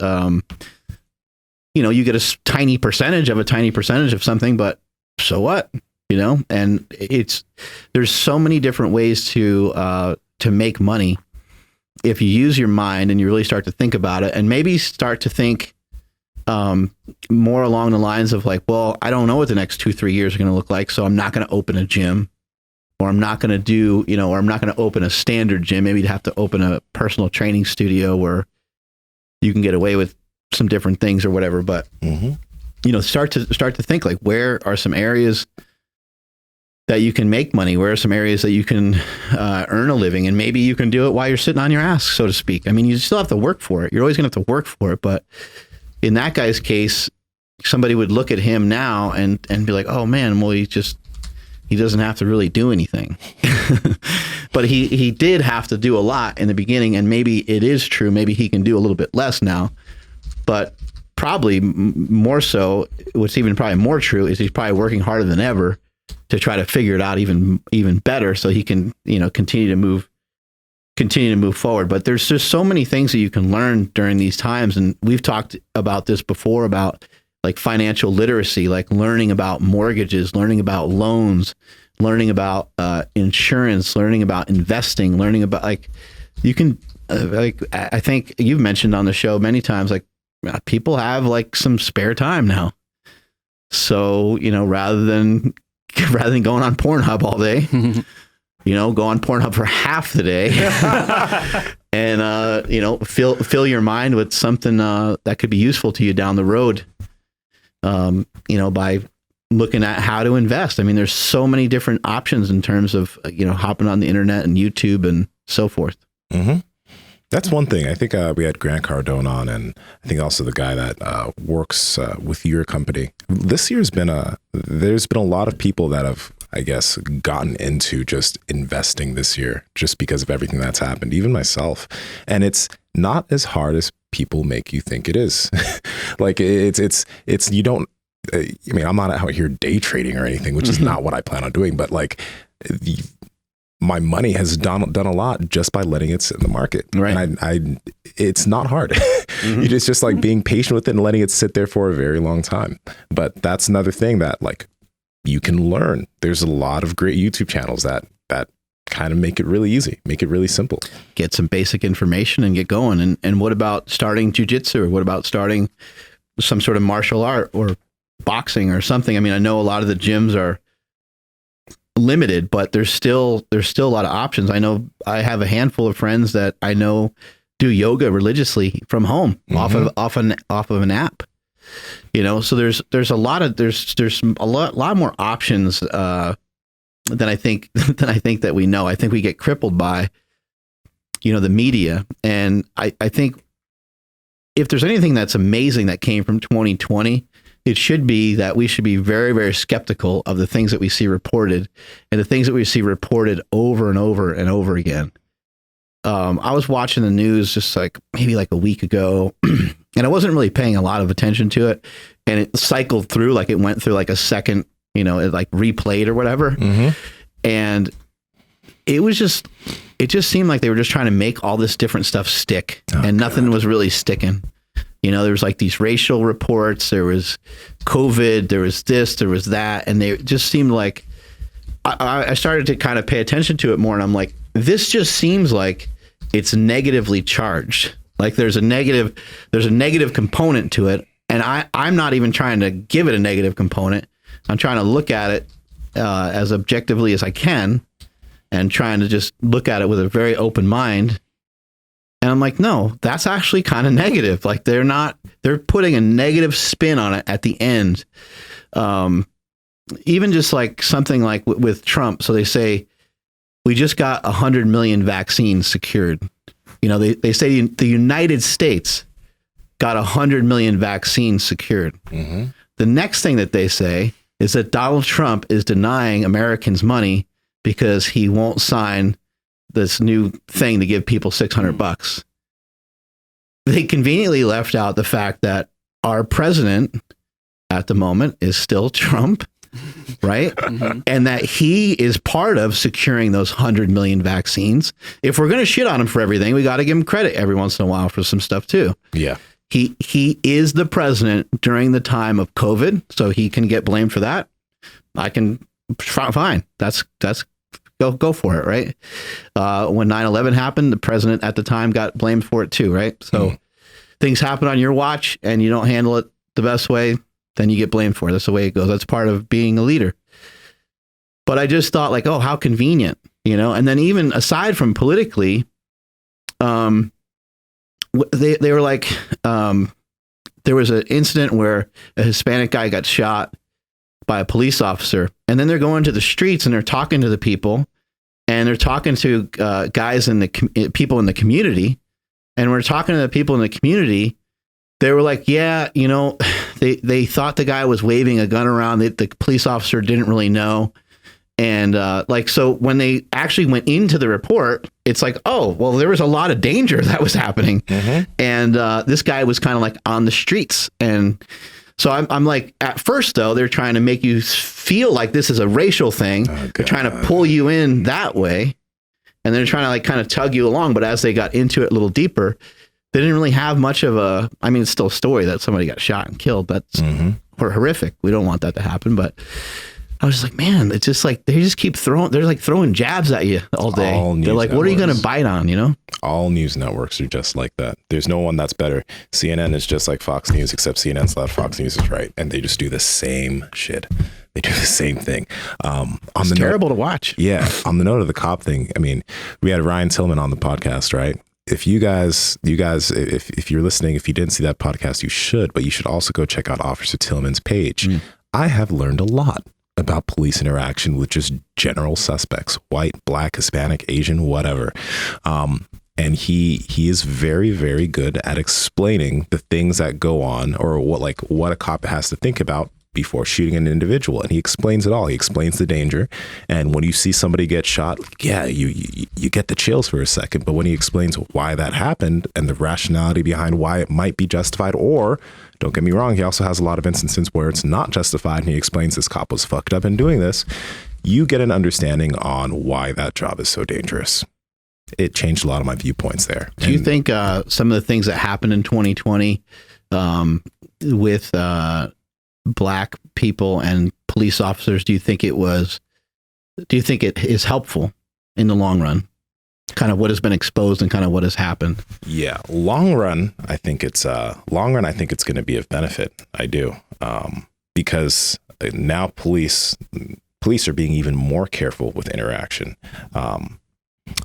[SPEAKER 3] you get a tiny percentage of something, but so what, and there's so many different ways to make money if you use your mind and you really start to think about it, and maybe start to think more along the lines of like, well, I don't know what the next 2-3 years are going to look like, so I'm not going to open a gym. Or I'm not going to do, or I'm not going to open a standard gym. Maybe you'd have to open a personal training studio where you can get away with some different things or whatever. But, start to think like, where are some areas that you can make money? Where are some areas that you can earn a living? And maybe you can do it while you're sitting on your ass, so to speak. I mean, you still have to work for it. You're always going to have to work for it. But in that guy's case, somebody would look at him now and be like, oh man, well, he doesn't have to really do anything. But he did have to do a lot in the beginning, and maybe it is true. Maybe he can do a little bit less now, but probably more so, what's even probably more true is he's probably working harder than ever to try to figure it out even better so he can, continue to move forward. But there's just so many things that you can learn during these times. And we've talked about this before about like financial literacy, like learning about mortgages, learning about loans, learning about insurance, learning about investing, learning about like you can I think you've mentioned on the show many times, like people have like some spare time now. So, rather than going on Pornhub all day, go on Pornhub for half the day and, fill your mind with something that could be useful to you down the road. By looking at how to invest. I mean, there's so many different options in terms of, hopping on the internet and YouTube and so forth.
[SPEAKER 2] Mm-hmm. That's one thing. I think we had Grant Cardone on, and I think also the guy that works with your company. This year's there's been a lot of people that have, I guess, gotten into just investing this year just because of everything that's happened, even myself. And it's not as hard as people make you think it is. Like you don't, I'm not out here day trading or anything, which is not what I plan on doing, but like my money has done a lot just by letting it sit in the market. Right. And it's not hard. It's just like being patient with it and letting it sit there for a very long time. But that's another thing that like you can learn. There's a lot of great YouTube channels that kind of make it really easy, make it really simple.
[SPEAKER 3] Get some basic information and get going. And what about starting jujitsu, or what about starting some sort of martial art or boxing or something? I mean, I know a lot of the gyms are limited, but there's still a lot of options. I know I have a handful of friends that I know do yoga religiously from home off of an app. So there's a lot more options than I think that we know. I think we get crippled by the media, and I think if there's anything that's amazing that came from 2020, it should be that we should be very, very skeptical of the things that we see reported, and the things that we see reported over and over and over again. I was watching the news just maybe a week ago, and I wasn't really paying a lot of attention to it. And it cycled through, it went through a second, it replayed or whatever. And it just seemed like they were just trying to make all this different stuff stick, and nothing was really sticking. There was these racial reports, there was COVID, there was this, there was that. And they just seemed like I started to kind of pay attention to it more, and I'm like, this just seems like it's negatively charged. Like there's a negative component to it, and I'm not even trying to give it a negative component. I'm trying to look at it as objectively as I can, and trying to just look at it with a very open mind. And I'm like, no, that's actually kind of negative. Like they're putting a negative spin on it at the end. Even just like something like with Trump. So they say, we just got 100 million vaccines secured. You know, they say the United States got 100 million vaccines secured. Mm-hmm. The next thing that they say is that Donald Trump is denying Americans money because he won't sign this new thing to give people $600. They conveniently left out the fact that our president at the moment is still Trump, right? Mm-hmm. And that he is part of securing those 100 million vaccines. If we're going to shit on him for everything, we got to give him credit every once in a while for some stuff too.
[SPEAKER 2] Yeah.
[SPEAKER 3] He is the president during the time of COVID, so he can get blamed for that. I can, fine. That's go for it, right? When 9/11 happened, the president at the time got blamed for it too, right? So things happen on your watch and you don't handle it the best way, then you get blamed for it. That's the way it goes. That's part of being a leader. But I just thought like, oh, how convenient, you know? And then even aside from politically, they were like, there was an incident where a Hispanic guy got shot by a police officer, and then they're going to the streets and they're talking to the people, and they're talking to guys in the people in the community, and we're talking to the people in the community. They were like, yeah, you know, they thought the guy was waving a gun around. The police officer didn't really know. And like, so when they actually went into the report, it's like, oh, well, there was a lot of danger that was happening. Mm-hmm. And this guy was kind of like on the streets. And so I'm like, at first, though, they're trying to make you feel like this is a racial thing. Oh, they're trying to pull you in that way. And they're trying to like kind of tug you along. But as they got into it a little deeper, they didn't really have much of a, I mean, it's still a story that somebody got shot and killed. That's horrific. We don't want that to happen. But I was just like, man, it's just like, they just keep throwing jabs at you all day. They're like, what are you going to bite on, you know?
[SPEAKER 2] All news networks are just like that. There's no one that's better. CNN is just like Fox News, except CNN's that Fox News is right. And they just do the same shit. They do the same thing.
[SPEAKER 3] It's terrible to watch.
[SPEAKER 2] Yeah. On the note of the cop thing, I mean, we had Ryan Tillman on the podcast, right? If you guys, if you're listening, if you didn't see that podcast, you should, but you should also go check out Officer Tillman's page. I have learned a lot about police interaction with just general suspects, white, black, Hispanic, Asian, whatever. And he is very, very good at explaining the things that go on, or what a cop has to think about before shooting an individual. And he explains it all. He explains the danger. And when you see somebody get shot, yeah, you get the chills for a second. But when he explains why that happened and the rationality behind why it might be justified, or don't get me wrong, he also has a lot of instances where it's not justified, and he explains this cop was fucked up in doing this, you get an understanding on why that job is so dangerous. It changed a lot of my viewpoints there.
[SPEAKER 3] Do you think some of the things that happened in 2020 with black people and police officers, do you think it is helpful in the long run? Kind of what has been exposed and kind of what has happened.
[SPEAKER 2] Yeah. Long run, I think it's going to be of benefit. I do. Because now police are being even more careful with interaction.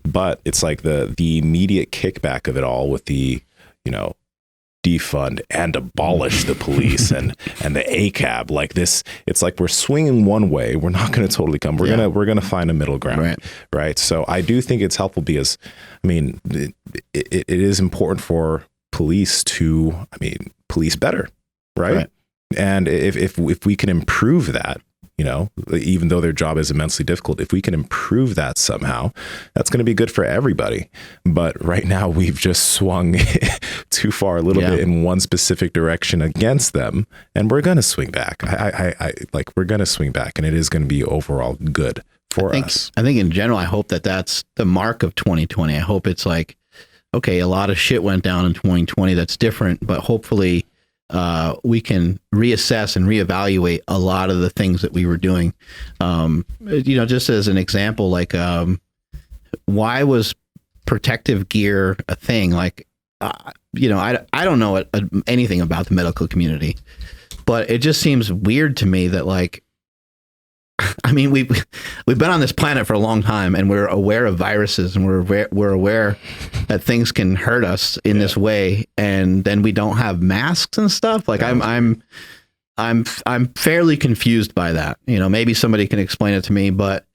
[SPEAKER 2] But it's like the immediate kickback of it all with the, defund and abolish the police and the ACAB, like this. It's like we're swinging one way. We're not going to totally come. We're going to find a middle ground. Right. So I do think it's helpful because, I mean, it is important for police to, police better. Right. And if we can improve that, even though their job is immensely difficult, if we can improve that somehow, that's going to be good for everybody. But right now we've just swung too far a little bit in one specific direction against them, and we're going to swing back. We're going to swing back, and it is going to be overall good for us.
[SPEAKER 3] I think in general, I hope that that's the mark of 2020. I hope it's like, okay, a lot of shit went down in 2020 that's different, but hopefully we can reassess and reevaluate a lot of the things that we were doing. Just as an example, like, why was protective gear a thing? Like, I don't know anything about the medical community, but it just seems weird to me that, like, I mean, we've been on this planet for a long time, and we're aware of viruses, and we're aware that things can hurt us in this way, and then we don't have masks and stuff. Like, I'm fairly confused by that. Maybe somebody can explain it to me, but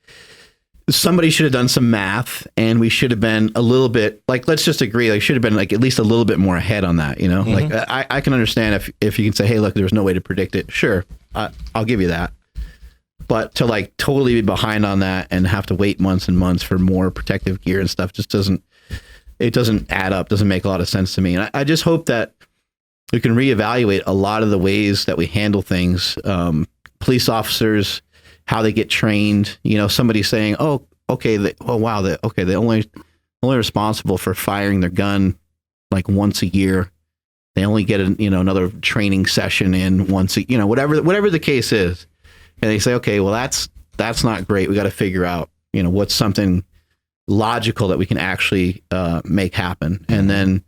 [SPEAKER 3] somebody should have done some math, and we should have been a little bit, like, let's just agree, like, should have been like at least a little bit more ahead on that. Like, I can understand if you can say, hey, look, there's no way to predict it. Sure, I'll give you that. But to, like, totally be behind on that and have to wait months and months for more protective gear and stuff just doesn't add up, doesn't make a lot of sense to me. And I just hope that we can reevaluate a lot of the ways that we handle things. Police officers, how they get trained. Somebody saying, oh, okay, they're only responsible for firing their gun like once a year. They only get another training session in once a, whatever the case is. And they say, okay, well, that's not great. We got to figure out, what's something logical that we can actually make happen, and then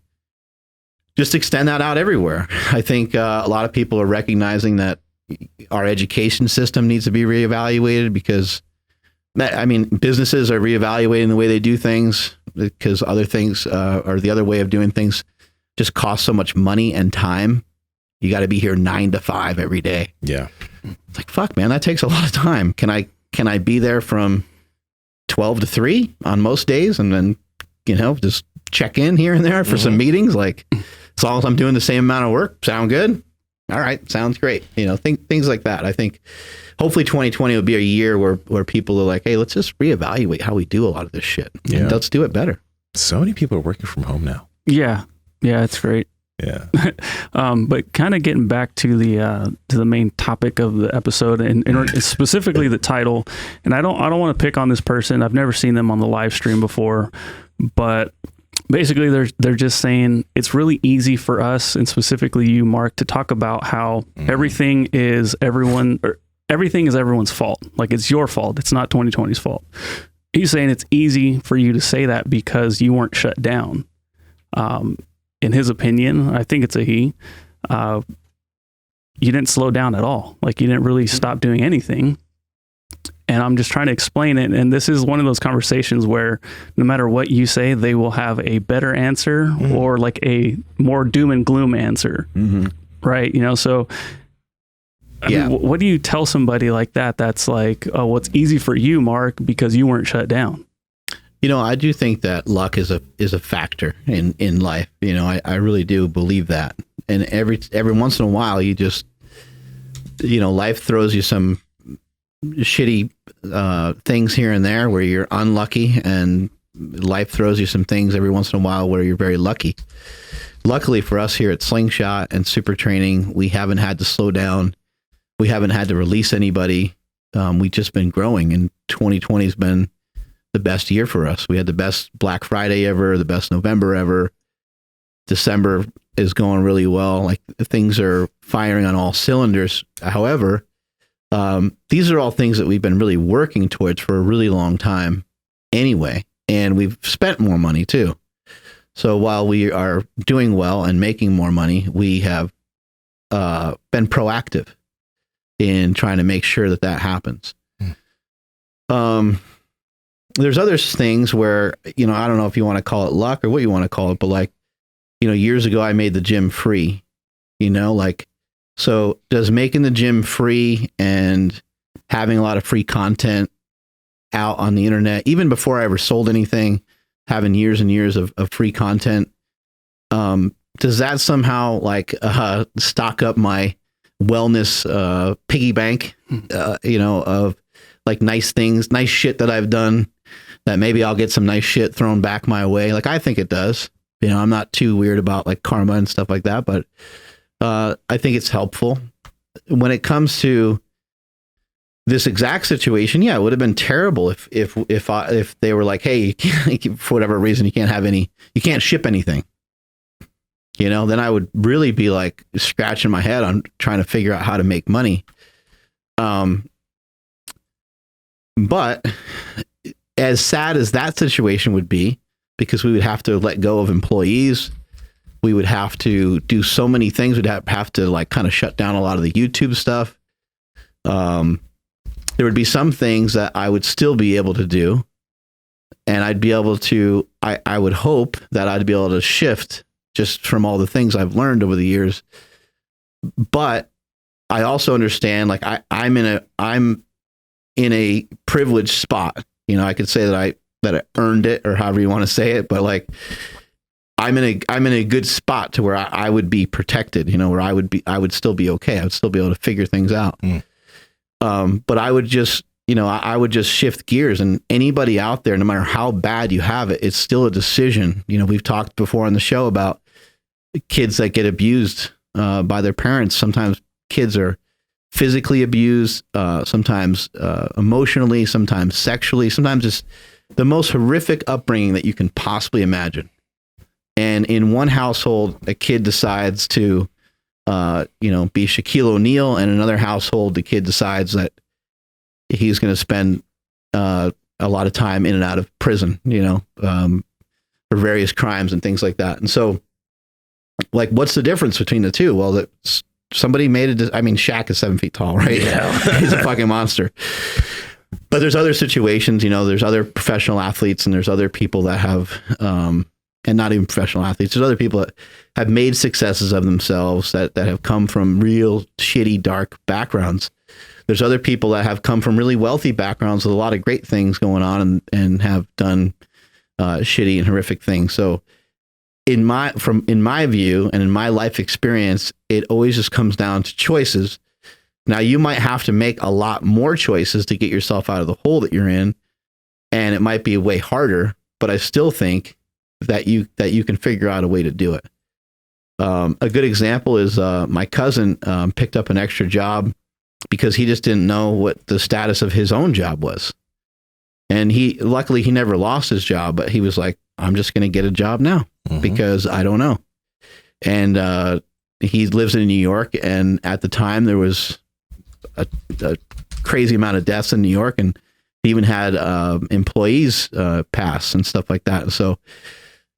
[SPEAKER 3] just extend that out everywhere. I think a lot of people are recognizing that our education system needs to be reevaluated, because, I mean, businesses are reevaluating the way they do things, because other things or the other way of doing things just cost so much money and time. You got to be here 9 to 5 every day.
[SPEAKER 2] Yeah.
[SPEAKER 3] It's like, fuck, man, that takes a lot of time. Can I be there from 12 to 3 on most days, and then, just check in here and there for some meetings? Like, as long as I'm doing the same amount of work, sound good? All right, sounds great. Things like that. I think hopefully 2020 will be a year where people are like, hey, let's just reevaluate how we do a lot of this shit. Yeah. Let's do it better.
[SPEAKER 2] So many people are working from home now.
[SPEAKER 1] Yeah, it's great.
[SPEAKER 2] Yeah.
[SPEAKER 1] But kind of getting back to the main topic of the episode, and specifically the title. And I don't want to pick on this person. I've never seen them on the live stream before, but basically they're just saying it's really easy for us, and specifically you, Mark, to talk about how everything is everyone's fault. Like, it's your fault. It's not 2020's fault. He's saying it's easy for you to say that because you weren't shut down. In his opinion, I think it's a he, you didn't slow down at all. Like, you didn't really stop doing anything. And I'm just trying to explain it. And this is one of those conversations where no matter what you say, they will have a better answer or like a more doom and gloom answer. Right. So I mean, what do you tell somebody like that? That's like, oh, well, it's easy for you, Mark, because you weren't shut down.
[SPEAKER 3] I do think that luck is a factor in life. I really do believe that. And every once in a while, you just, life throws you some shitty things here and there where you're unlucky, and life throws you some things every once in a while where you're very lucky. Luckily for us here at Slingshot and Super Training, we haven't had to slow down. We haven't had to release anybody. We've just been growing, and 2020 has been the best year for us. We had the best Black Friday ever, the best November ever. December is going really well. Like, things are firing on all cylinders. However, these are all things that we've been really working towards for a really long time anyway. And we've spent more money too. So while we are doing well and making more money, we have been proactive in trying to make sure that happens. There's other things where, I don't know if you want to call it luck or what you want to call it, but like, years ago I made the gym free, so does making the gym free and having a lot of free content out on the internet, even before I ever sold anything, having years and years of free content, does that somehow like stock up my wellness piggy bank, of like nice things, nice shit that I've done, that maybe I'll get some nice shit thrown back my way? Like, I think it does. I'm not too weird about like karma and stuff like that, but I think it's helpful. When it comes to this exact situation, yeah, it would have been terrible if they were like, hey, for whatever reason, you can't ship anything. then I would really be like scratching my head on trying to figure out how to make money. But as sad as that situation would be, because we would have to let go of employees, we would have to do so many things. We'd have to like kind of shut down a lot of the YouTube stuff. There would be some things that I would still be able to do. And I'd be able to, I would hope that I'd be able to shift just from all the things I've learned over the years. But I also understand, like I'm in a privileged spot. I could say that I earned it, or however you want to say it, but like I'm in a good spot to where I would be protected, where I would still be okay. I would still be able to figure things out. But I would just, I would just shift gears, and anybody out there, no matter how bad you have it, it's still a decision. We've talked before on the show about kids that get abused by their parents. Sometimes kids are physically abused, sometimes emotionally, sometimes sexually, sometimes just the most horrific upbringing that you can possibly imagine. And in one household, a kid decides to, be Shaquille O'Neal, and in another household, the kid decides that he's going to spend a lot of time in and out of prison, for various crimes and things like that. And so, like, what's the difference between the two? Well, that somebody made it. I mean, Shaq is 7 feet tall, right? Yeah. He's a fucking monster. But there's other situations, there's other professional athletes, and there's other people that have, and not even professional athletes, there's other people that have made successes of themselves that have come from real shitty, dark backgrounds. There's other people that have come from really wealthy backgrounds with a lot of great things going on, and have done shitty and horrific things. So in my view and in my life experience, it always just comes down to choices. Now, you might have to make a lot more choices to get yourself out of the hole that you're in, and it might be way harder, but I still think that you can figure out a way to do it. A good example is my cousin picked up an extra job because he just didn't know what the status of his own job was. And luckily he never lost his job, but he was like, I'm just going to get a job now because I don't know. And he lives in New York, and at the time there was a crazy amount of deaths in New York, and he even had employees pass and stuff like that. And so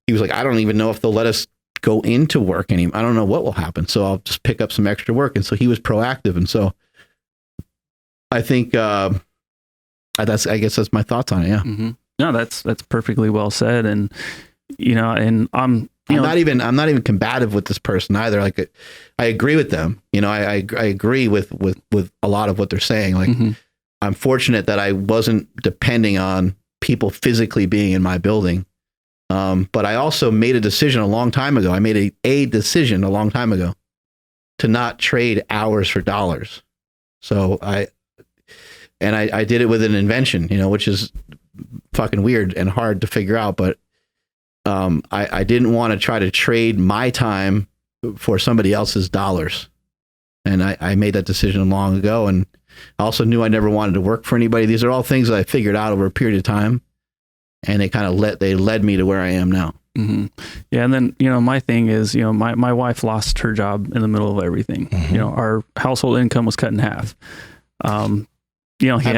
[SPEAKER 3] he was like, I don't even know if they'll let us go into work anymore. I don't know what will happen. So I'll just pick up some extra work. And so he was proactive. And so I think I guess that's my thoughts on it. Yeah.
[SPEAKER 1] Mm-hmm. No, that's perfectly well said. And, and I'm not even combative with this person either. Like, I agree with them. I agree with a lot of what they're saying. Like, I'm fortunate that I wasn't depending on people physically being in my building. But I also made a decision a long time ago. I made a decision a long time ago to not trade hours for dollars. So I did it with an invention, which is fucking weird and hard to figure out. But I didn't want to try to trade my time for somebody else's dollars. And I made that decision long ago. And I also knew I never wanted to work for anybody. These are all things that I figured out over a period of time. And they kind of led me to where I am now. Mm-hmm. Yeah. And then, my thing is, my wife lost her job in the middle of everything. Mm-hmm. Our household income was cut in half.
[SPEAKER 3] I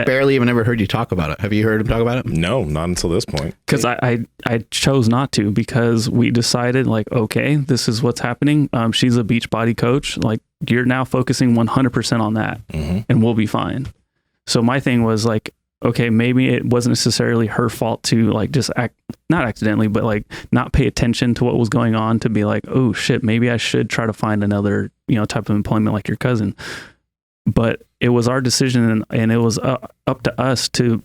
[SPEAKER 3] barely even ever heard you talk about it. Have you heard him talk about it?
[SPEAKER 2] No, not until this point.
[SPEAKER 1] Because I chose not to, because we decided, like, okay, this is what's happening. She's a beach body coach. Like, you're now focusing 100% on that, and we'll be fine. So my thing was like, okay, maybe it wasn't necessarily her fault to like just not accidentally, but like not pay attention to what was going on, to be like, oh shit, maybe I should try to find another, type of employment like your cousin. But it was our decision, and it was up to us to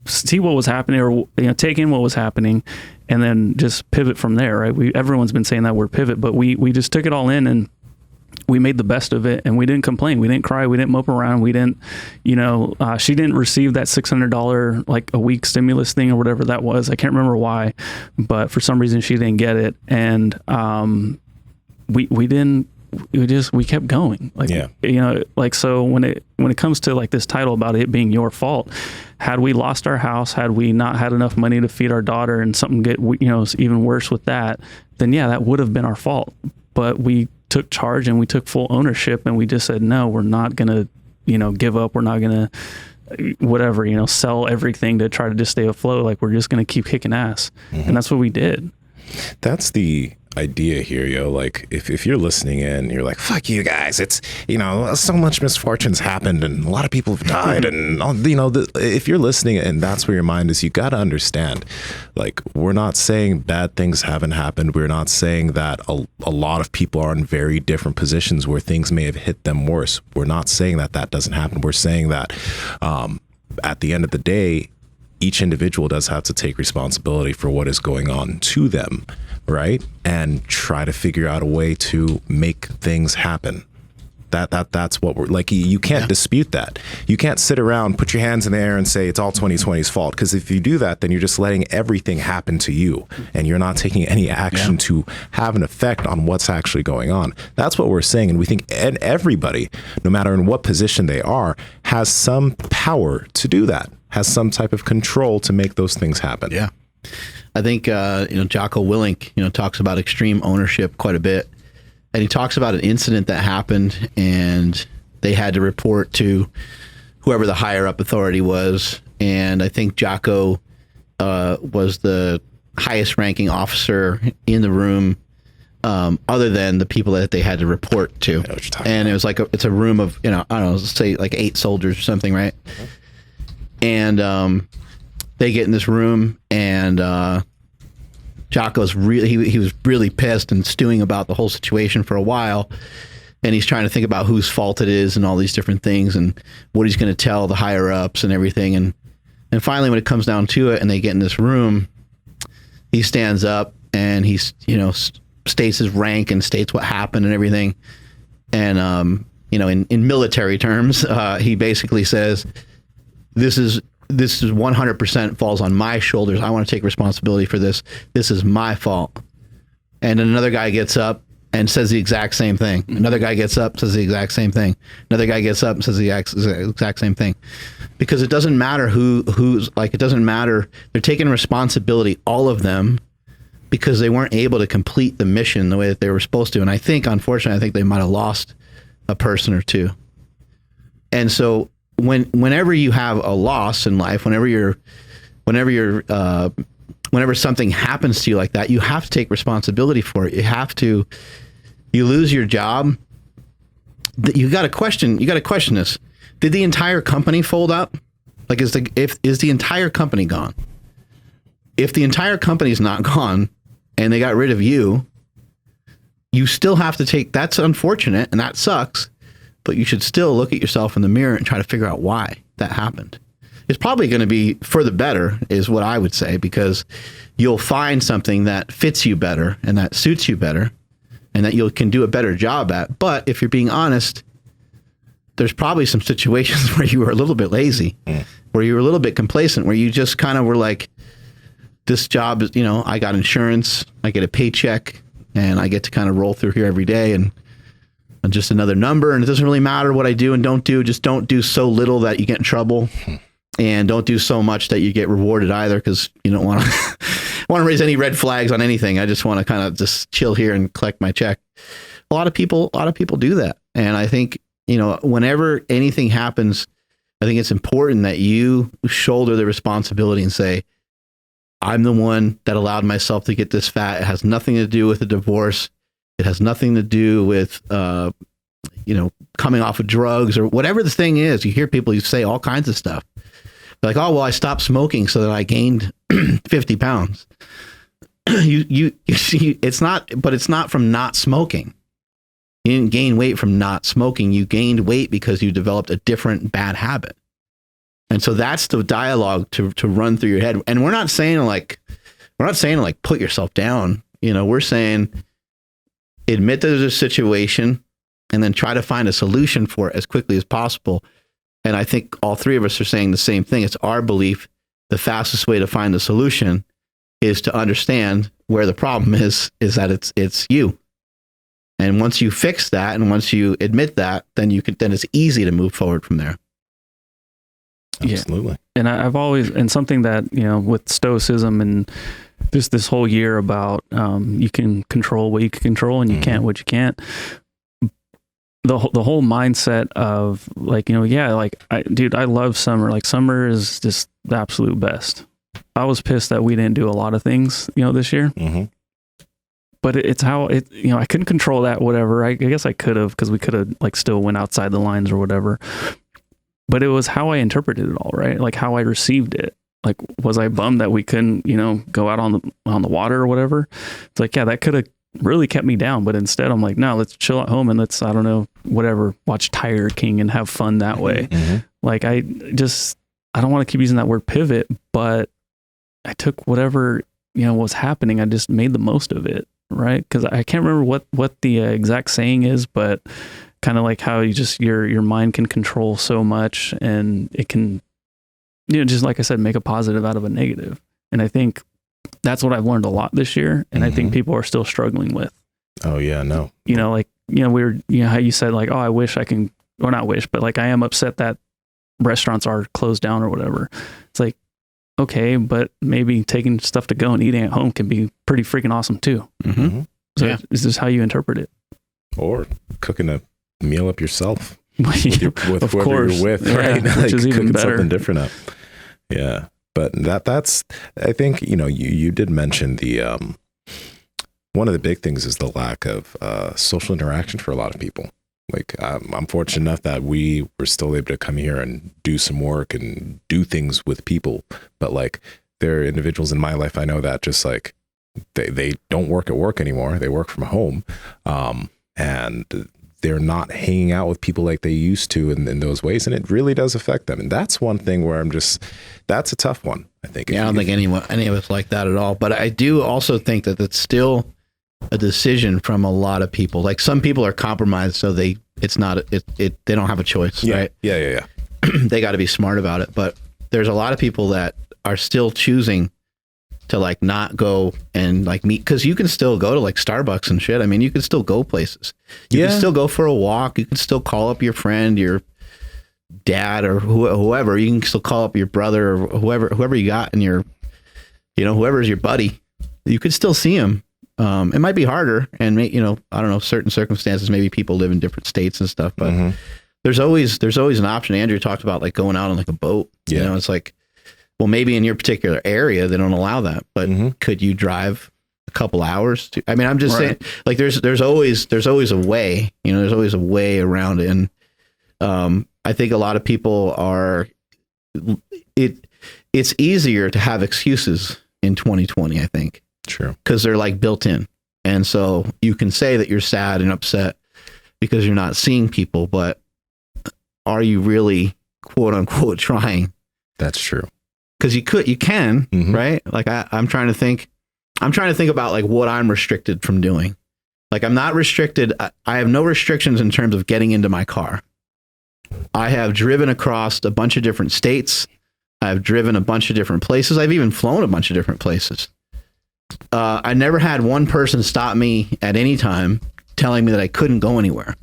[SPEAKER 1] see what was happening, or take in what was happening, and then just pivot from there. Right? Everyone's been saying that word pivot, but we just took it all in, and we made the best of it, and we didn't complain. We didn't cry. We didn't mope around. We didn't, she didn't receive that $600 like a week stimulus thing or whatever that was. I can't remember why, but for some reason she didn't get it. And we didn't we kept going. Like,
[SPEAKER 2] Yeah.
[SPEAKER 1] you know, like, so when it comes to like this title about it being your fault, had we lost our house, had we not had enough money to feed our daughter and something get, you know, even worse with that, then yeah, that would have been our fault. But we took charge and we took full ownership, and we just said, no, we're not going to, you know, give up. We're not going to, whatever, you know, sell everything to try to just stay afloat. Like, we're just going to keep kicking ass. And that's what we did.
[SPEAKER 2] That's the idea here, yo. Like, if you're listening in, you're like, fuck you guys. It's, you know, so much misfortunes happened and a lot of people have died. And, you know, if you're listening and that's where your mind is, you got to understand, like, we're not saying bad things haven't happened. We're not saying that a lot of people are in very different positions where things may have hit them worse. We're not saying that doesn't happen. We're saying that at the end of the day, each individual does have to take responsibility for what is going on to them, right? And try to figure out a way to make things happen. That's what we're like. You can't dispute that. You can't sit around, put your hands in the air and say it's all 2020's fault. Because if you do that, then you're just letting everything happen to you, and you're not taking any action to have an effect on what's actually going on. That's what we're saying. And we think everybody, no matter in what position they are, has some power to do that, has some type of control to make those things happen.
[SPEAKER 3] Yeah. I think, Jocko Willink, talks about extreme ownership quite a bit. And he talks about an incident that happened, and they had to report to whoever the higher up authority was. And I think Jocko was the highest ranking officer in the room, other than the people that they had to report to. And it was like it's a room of, I don't know, let's say like 8 soldiers or something, right? And they get in this room, and Jocko's he was really pissed and stewing about the whole situation for a while, and he's trying to think about whose fault it is and all these different things and what he's going to tell the higher ups and everything. And finally, when it comes down to it, and they get in this room, he stands up and he's states his rank and states what happened and everything. And in military terms, he basically says, This is 100% falls on my shoulders. I want to take responsibility for this. This is my fault. And then another guy gets up and says the exact same thing. Another guy gets up, says the exact same thing. Another guy gets up and says the exact same thing. Because it doesn't matter it doesn't matter. They're taking responsibility, all of them, because they weren't able to complete the mission the way that they were supposed to. And I think, unfortunately, they might have lost a person or two. And so whenever you have a loss in life, whenever something happens to you like that, you have to take responsibility for it. You lose your job. You got to question this. Did the entire company fold up? Like, is the entire company gone? If the entire company's not gone and they got rid of you, you still have to take, that's unfortunate and that sucks. But you should still look at yourself in the mirror and try to figure out why that happened. It's probably going to be for the better, is what I would say, because you'll find something that fits you better and that suits you better and that you can do a better job at. But if you're being honest, there's probably some situations where you were a little bit lazy, where you were a little bit complacent, where you just kind of were like, this job is, I got insurance, I get a paycheck, and I get to kind of roll through here every day, and just another number, and it doesn't really matter what I do and don't do. Just don't do so little that you get in trouble, and don't do so much that you get rewarded either, because you don't want to raise any red flags on anything. I just want to kind of just chill here and collect my check. A lot of people do that, and I think whenever anything happens, I think it's important that you shoulder the responsibility and say, I'm the one that allowed myself to get this fat. It has nothing to do with the divorce. It has nothing to do with, coming off of drugs or whatever the thing is. You hear people say all kinds of stuff. They're like, oh, well, I stopped smoking so that I gained 50 pounds. You see, it's not from not smoking. You didn't gain weight from not smoking. You gained weight because you developed a different bad habit. And so that's the dialogue to run through your head. And we're not saying like put yourself down. We're saying, admit that there's a situation and then try to find a solution for it as quickly as possible. And I think all three of us are saying the same thing. It's our belief the fastest way to find the solution is to understand where the problem is that it's you. And once you fix that and once you admit that, then it's easy to move forward from there.
[SPEAKER 2] Absolutely.
[SPEAKER 1] Yeah. And I've always, and something that, with stoicism and this whole year about you can control what you can control and you can't what you can't. The whole mindset of I love summer. Like summer is just the absolute best. I was pissed that we didn't do a lot of things, this year. Mm-hmm. But it's how I couldn't control that, whatever. I guess I could have, because we could have still went outside the lines or whatever. But it was how I interpreted it all, right? Like how I received it. Like, was I bummed that we couldn't, go out on the water or whatever? It's like, yeah, that could have really kept me down. But instead, I'm like, no, let's chill at home and let's, I don't know, whatever, watch Tiger King and have fun that way. Mm-hmm. Like, I don't want to keep using that word pivot, but I took whatever, was happening. I just made the most of it, right? Because I can't remember what the exact saying is, but kind of like how you just, your mind can control so much and it can, just like I said, make a positive out of a negative. And I think that's what I've learned a lot this year. And I think people are still struggling with.
[SPEAKER 2] Oh yeah, no.
[SPEAKER 1] We were, how you said like, oh, I wish I can, or not wish, but like I am upset that restaurants are closed down or whatever. It's like, okay, but maybe taking stuff to go and eating at home can be pretty freaking awesome too. Mm-hmm. So is this how you interpret it?
[SPEAKER 2] Or cooking a meal up yourself. with whoever you're with, right?
[SPEAKER 1] Which is even better.
[SPEAKER 2] Something different up. Yeah. But that's, I think, you did mention the, one of the big things is the lack of social interaction for a lot of people. Like, I'm fortunate enough that we were still able to come here and do some work and do things with people. But like, there are individuals in my life I know that just like, they don't work at work anymore. They work from home. And they're not hanging out with people like they used to in those ways. And it really does affect them. And that's one thing where that's a tough one, I think.
[SPEAKER 3] Yeah, I don't think any of us like that at all. But I do also think that it's still a decision from a lot of people. Like some people are compromised, so they don't have a choice, right?
[SPEAKER 2] Yeah.
[SPEAKER 3] They got to be smart about it. But there's a lot of people that are still choosing to like not go and like meet, because you can still go to like Starbucks and shit. I mean, you can still go places. You can still go for a walk. You can still call up your friend, your dad, or whoever. You can still call up your brother or whoever you got in your, whoever's your buddy. You could still see him. It might be harder, and I don't know, certain circumstances. Maybe people live in different states and stuff, but there's always an option. Andrew talked about like going out on like a boat.
[SPEAKER 2] Yeah.
[SPEAKER 3] It's like, well, maybe in your particular area they don't allow that, but could you drive a couple hours to? I mean, I'm just saying, like, there's always a way. There's always a way around it, and I think a lot of people are. It's easier to have excuses in 2020. I think.
[SPEAKER 2] True.
[SPEAKER 3] Because they're like built in, and so you can say that you're sad and upset because you're not seeing people, but are you really, quote unquote, trying?
[SPEAKER 2] That's true.
[SPEAKER 3] Because you can, right? Like I'm trying to think about like what I'm restricted from doing. Like I'm not restricted. I have no restrictions in terms of getting into my car. I have driven across a bunch of different states. I've driven a bunch of different places. I've even flown a bunch of different places. I never had one person stop me at any time telling me that I couldn't go anywhere.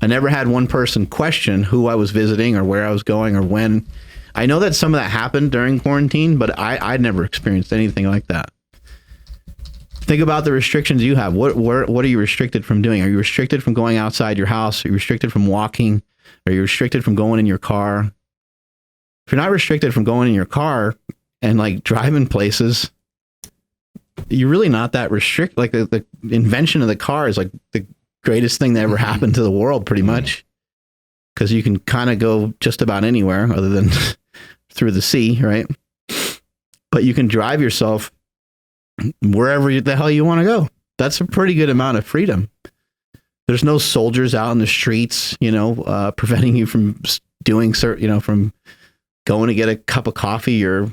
[SPEAKER 3] I never had one person question who I was visiting or where I was going or when. I know that some of that happened during quarantine, but I'd never experienced anything like that. Think about the restrictions you have. What are you restricted from doing? Are you restricted from going outside your house? Are you restricted from walking? Are you restricted from going in your car? If you're not restricted from going in your car and like driving places, you're really not that restricted. Like the invention of the car is like the greatest thing that ever happened to the world, pretty much. Because you can kind of go just about anywhere other than through the sea, right? But you can drive yourself wherever the hell you want to go. That's a pretty good amount of freedom. There's no soldiers out in the streets, preventing you from doing certain, from going to get a cup of coffee or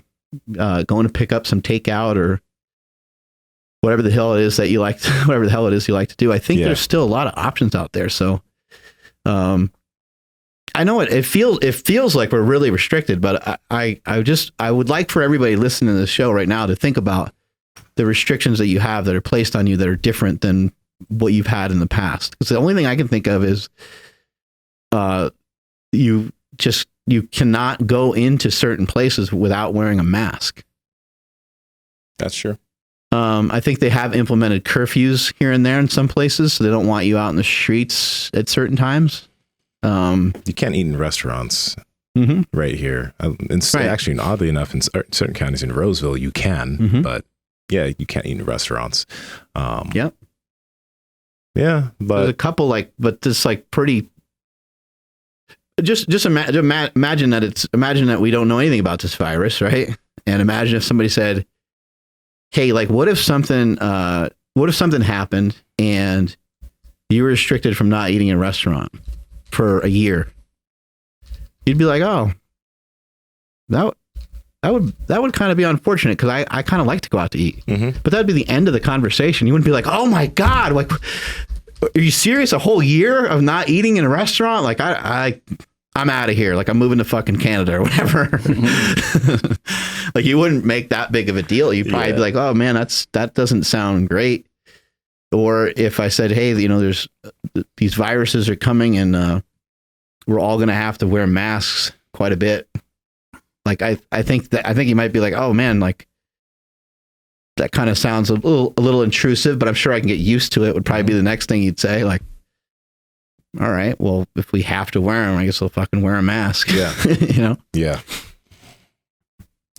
[SPEAKER 3] going to pick up some takeout or whatever the hell it is that you like, whatever the hell it is you like to do. I think there's still a lot of options out there. So, I know it feels like we're really restricted, but I would like for everybody listening to the show right now to think about the restrictions that you have that are placed on you that are different than what you've had in the past. Because the only thing I can think of is you cannot go into certain places without wearing a mask.
[SPEAKER 2] That's true.
[SPEAKER 3] I think they have implemented curfews here and there in some places, so they don't want you out in the streets at certain times.
[SPEAKER 2] You can't eat in restaurants right here. Actually, oddly enough, in certain counties in Roseville, you can, but yeah, you can't eat in restaurants.
[SPEAKER 3] Yep.
[SPEAKER 2] Yeah, but
[SPEAKER 3] there's a couple but this pretty. Just imagine that we don't know anything about this virus, right? And imagine if somebody said, "Hey, what if something happened and you were restricted from not eating in a restaurant for a year?" You'd be like, "Oh, that would kind of be unfortunate because I kind of like to go out to eat." But that'd be the end of the conversation. You wouldn't be like, "Oh my God, are you serious? A whole year of not eating in a restaurant? I'm out of here. I'm moving to fucking Canada or whatever." You wouldn't make that big of a deal. You'd probably be like, "Oh man, that doesn't sound great." Or if I said, "Hey, there's these viruses are coming and we're all going to have to wear masks quite a bit." I think you might be like, "Oh man, that kind of sounds a little intrusive, but I'm sure I can get used to it." Would probably be the next thing you'd say. All right, well, if we have to wear them, I guess we'll fucking wear a mask.
[SPEAKER 2] Yeah.
[SPEAKER 3] Yeah.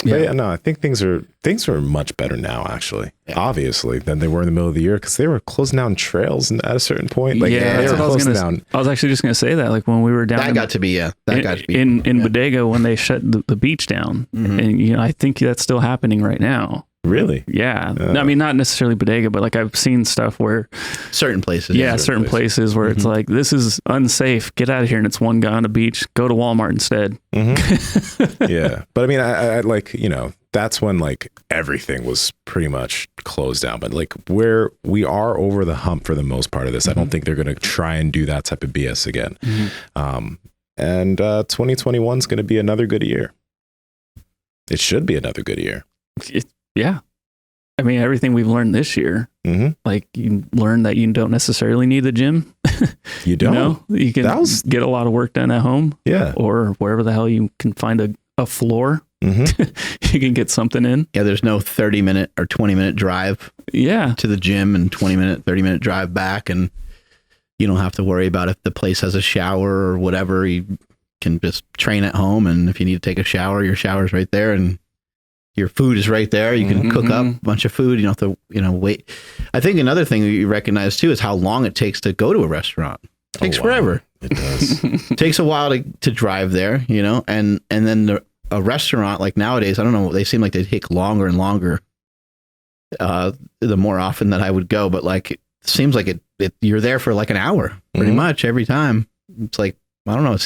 [SPEAKER 2] But yeah, no, I think things are much better now, actually, obviously, than they were in the middle of the year, because they were closing down trails at a certain point.
[SPEAKER 1] That's what I was actually just going to say that, when we were down in Bodega, when they shut the beach down, and I think that's still happening right now.
[SPEAKER 2] Really?
[SPEAKER 1] Yeah. I mean, not necessarily Bodega, but I've seen stuff where
[SPEAKER 3] certain places.
[SPEAKER 1] Yeah, certain places where it's this is unsafe. Get out of here. And it's one guy on the beach. Go to Walmart instead.
[SPEAKER 2] Yeah. But I mean, I that's when everything was pretty much closed down. But where we are over the hump for the most part of this, I don't think they're going to try and do that type of BS again. And 2021 is going to be another good year. It should be another good year.
[SPEAKER 1] Yeah. I mean, everything we've learned this year, you learn that you don't necessarily need the gym.
[SPEAKER 2] You don't.
[SPEAKER 1] You can get a lot of work done at home.
[SPEAKER 2] Yeah.
[SPEAKER 1] Or wherever the hell you can find a floor. You can get something in.
[SPEAKER 3] Yeah. There's no 30-minute or 20-minute drive to the gym and 20-minute, 30-minute drive back. And you don't have to worry about if the place has a shower or whatever. You can just train at home. And if you need to take a shower, your shower's right there. And your food is right there. You can cook up a bunch of food. You don't have to, wait. I think another thing that you recognize too is how long it takes to go to a restaurant. It takes forever.
[SPEAKER 2] It does.
[SPEAKER 3] It takes a while to drive there, and then a restaurant nowadays, I don't know, they seem like they take longer and longer the more often that I would go. But it seems like you're there for an hour pretty much every time. It's I don't know.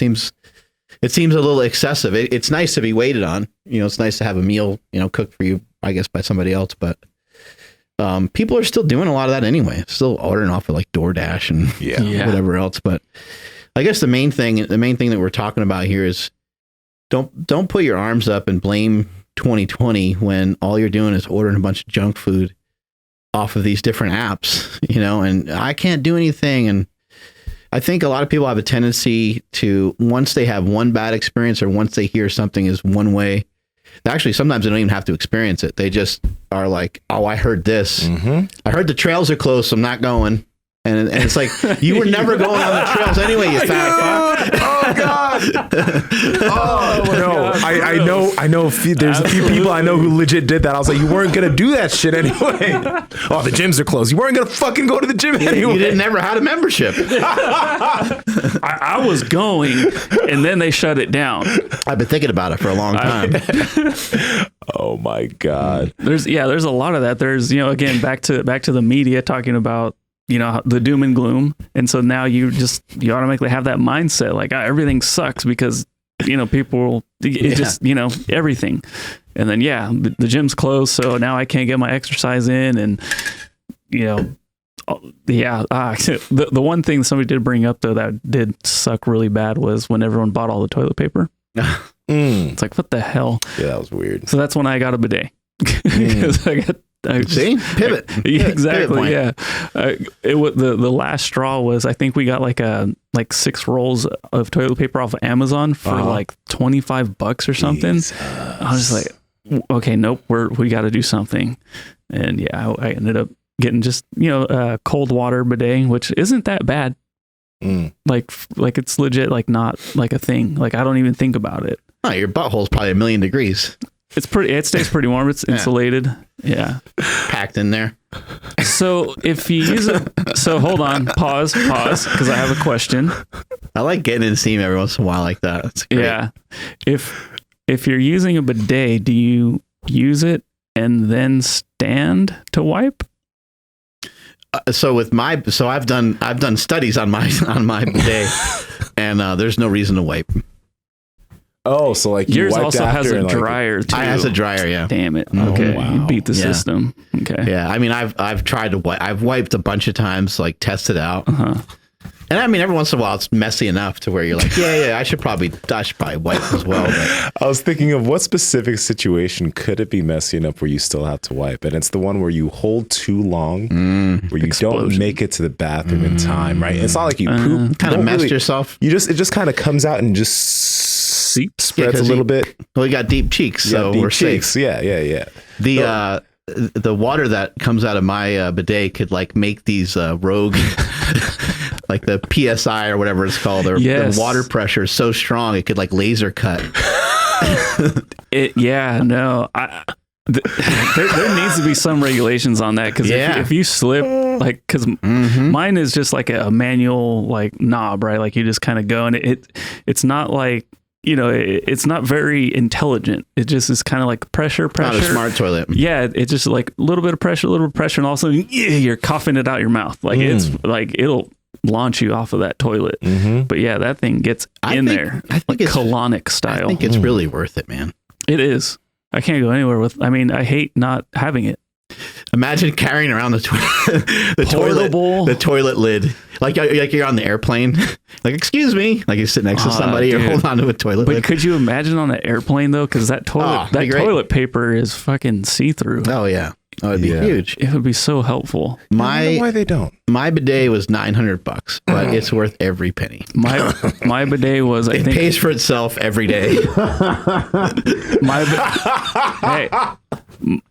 [SPEAKER 3] It seems a little excessive. It's nice to be waited on. It's nice to have a meal, cooked for you, I guess, by somebody else. But people are still doing a lot of that anyway. Still ordering off of DoorDash and whatever else. But I guess the main thing that we're talking about here is don't put your arms up and blame 2020 when all you're doing is ordering a bunch of junk food off of these different apps, and I can't do anything. And I think a lot of people have a tendency to, once they have one bad experience or once they hear something is one way, actually, sometimes they don't even have to experience it. They just are like, "Oh, I heard this. I heard the trails are closed, so I'm not going." And it's you were never going on the trails anyway, you fat fuck.
[SPEAKER 2] Oh God! Oh no! I know. There's a few people I know who legit did that. I was like, you weren't gonna do that shit anyway. Oh, the gyms are closed. You weren't gonna fucking go to the gym anyway.
[SPEAKER 3] You never had a membership.
[SPEAKER 1] I was going, and then they shut it down.
[SPEAKER 3] I've been thinking about it for a long time.
[SPEAKER 2] Oh my God!
[SPEAKER 1] There's a lot of that. There's again back to the media talking about the doom and gloom. And so now you automatically have that mindset, everything sucks because, people, just, everything. And then, the gym's closed. So now I can't get my exercise in. And, the one thing somebody did bring up though, that did suck really bad was when everyone bought all the toilet paper. It's what the hell?
[SPEAKER 2] Yeah, that was weird.
[SPEAKER 1] So that's when I got a bidet because I got
[SPEAKER 3] See, pivot.
[SPEAKER 1] Yeah, exactly.
[SPEAKER 3] Pivot
[SPEAKER 1] Yeah. The last straw was, I think we got like 6 rolls of toilet paper off of Amazon for like $25 or something.
[SPEAKER 2] Jesus.
[SPEAKER 1] I was just like, okay, nope, we got to do something. And yeah, I ended up getting just, cold water bidet, which isn't that bad. Like it's legit, like not like a thing. Like I don't even think about it.
[SPEAKER 3] Oh, your butthole's probably 1,000,000 degrees.
[SPEAKER 1] It stays pretty warm. It's insulated. Yeah.
[SPEAKER 3] Packed in there.
[SPEAKER 1] So if you use it, so hold on, pause, because I have a question.
[SPEAKER 3] I like getting in steam every once in a while like that. That's great.
[SPEAKER 1] Yeah. If you're using a bidet, do you use it and then stand to wipe?
[SPEAKER 3] So I've done studies on my bidet, and there's no reason to wipe.
[SPEAKER 2] Oh, so like
[SPEAKER 1] yours also has a dryer too.
[SPEAKER 3] I has a dryer, yeah.
[SPEAKER 1] Damn it. Okay,
[SPEAKER 2] wow.
[SPEAKER 1] you beat the system. Okay.
[SPEAKER 3] Yeah, I mean, I've tried to wipe. I've wiped a bunch of times, like tested out. And I mean, every once in a while, it's messy enough to where you're like, yeah, I should probably wipe as well. But
[SPEAKER 2] I was thinking of what specific situation could it be messy enough where you still have to wipe, and it's the one where you hold too long, where you don't make it to the bathroom in time, right? It's not like you poop,
[SPEAKER 3] kind of messed yourself.
[SPEAKER 2] It just kind of comes out and just spreads a little bit.
[SPEAKER 3] Well, you got deep cheeks, so we're safe.
[SPEAKER 2] Yeah.
[SPEAKER 3] The water that comes out of my bidet could like make these rogue. Like the PSI or whatever it's called, or the water pressure is so strong it could like laser cut.
[SPEAKER 1] There needs to be some regulations on that, because if you slip, like, because mine is just like a manual like knob, right? Like you just kind of go, and it's not like, it's not very intelligent. It just is kind of like pressure.
[SPEAKER 3] Not a smart toilet.
[SPEAKER 1] Yeah, it's just like a little bit of pressure, and all of a sudden you're coughing it out your mouth. Like it's like it'll launch you off of that toilet. But yeah, that thing gets there. I think it's colonic style.
[SPEAKER 3] I think it's really worth it, man.
[SPEAKER 1] It is. I can't go anywhere with. I mean, I hate not having it.
[SPEAKER 3] Imagine carrying around the toilet lid, like you're on the airplane. Like, excuse me, like you sit next to somebody, you're holding onto a toilet lid.
[SPEAKER 1] But could you imagine on an airplane though? Because that toilet paper is fucking see through.
[SPEAKER 3] Oh yeah. Oh, it'd be huge.
[SPEAKER 1] It would be so helpful.
[SPEAKER 2] I don't know why they don't.
[SPEAKER 3] My bidet was $900, but it's worth every penny.
[SPEAKER 1] My bidet was, I think,
[SPEAKER 3] it pays for itself every day.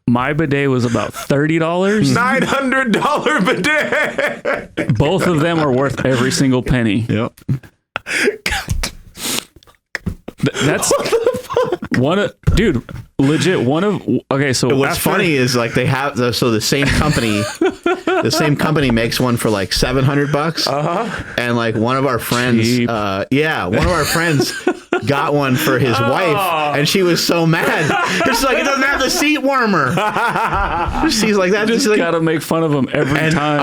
[SPEAKER 1] My bidet was about $30.
[SPEAKER 2] $900 bidet.
[SPEAKER 1] Both of them are worth every single penny.
[SPEAKER 3] Yep.
[SPEAKER 1] That's one of, dude, legit one of, okay, so
[SPEAKER 3] what's funny is like they have the same company makes one for like $700, and like one of our friends got one for his wife, and she was so mad. It's like, it doesn't have the seat warmer. She's like, that
[SPEAKER 1] just gotta make fun of them every time.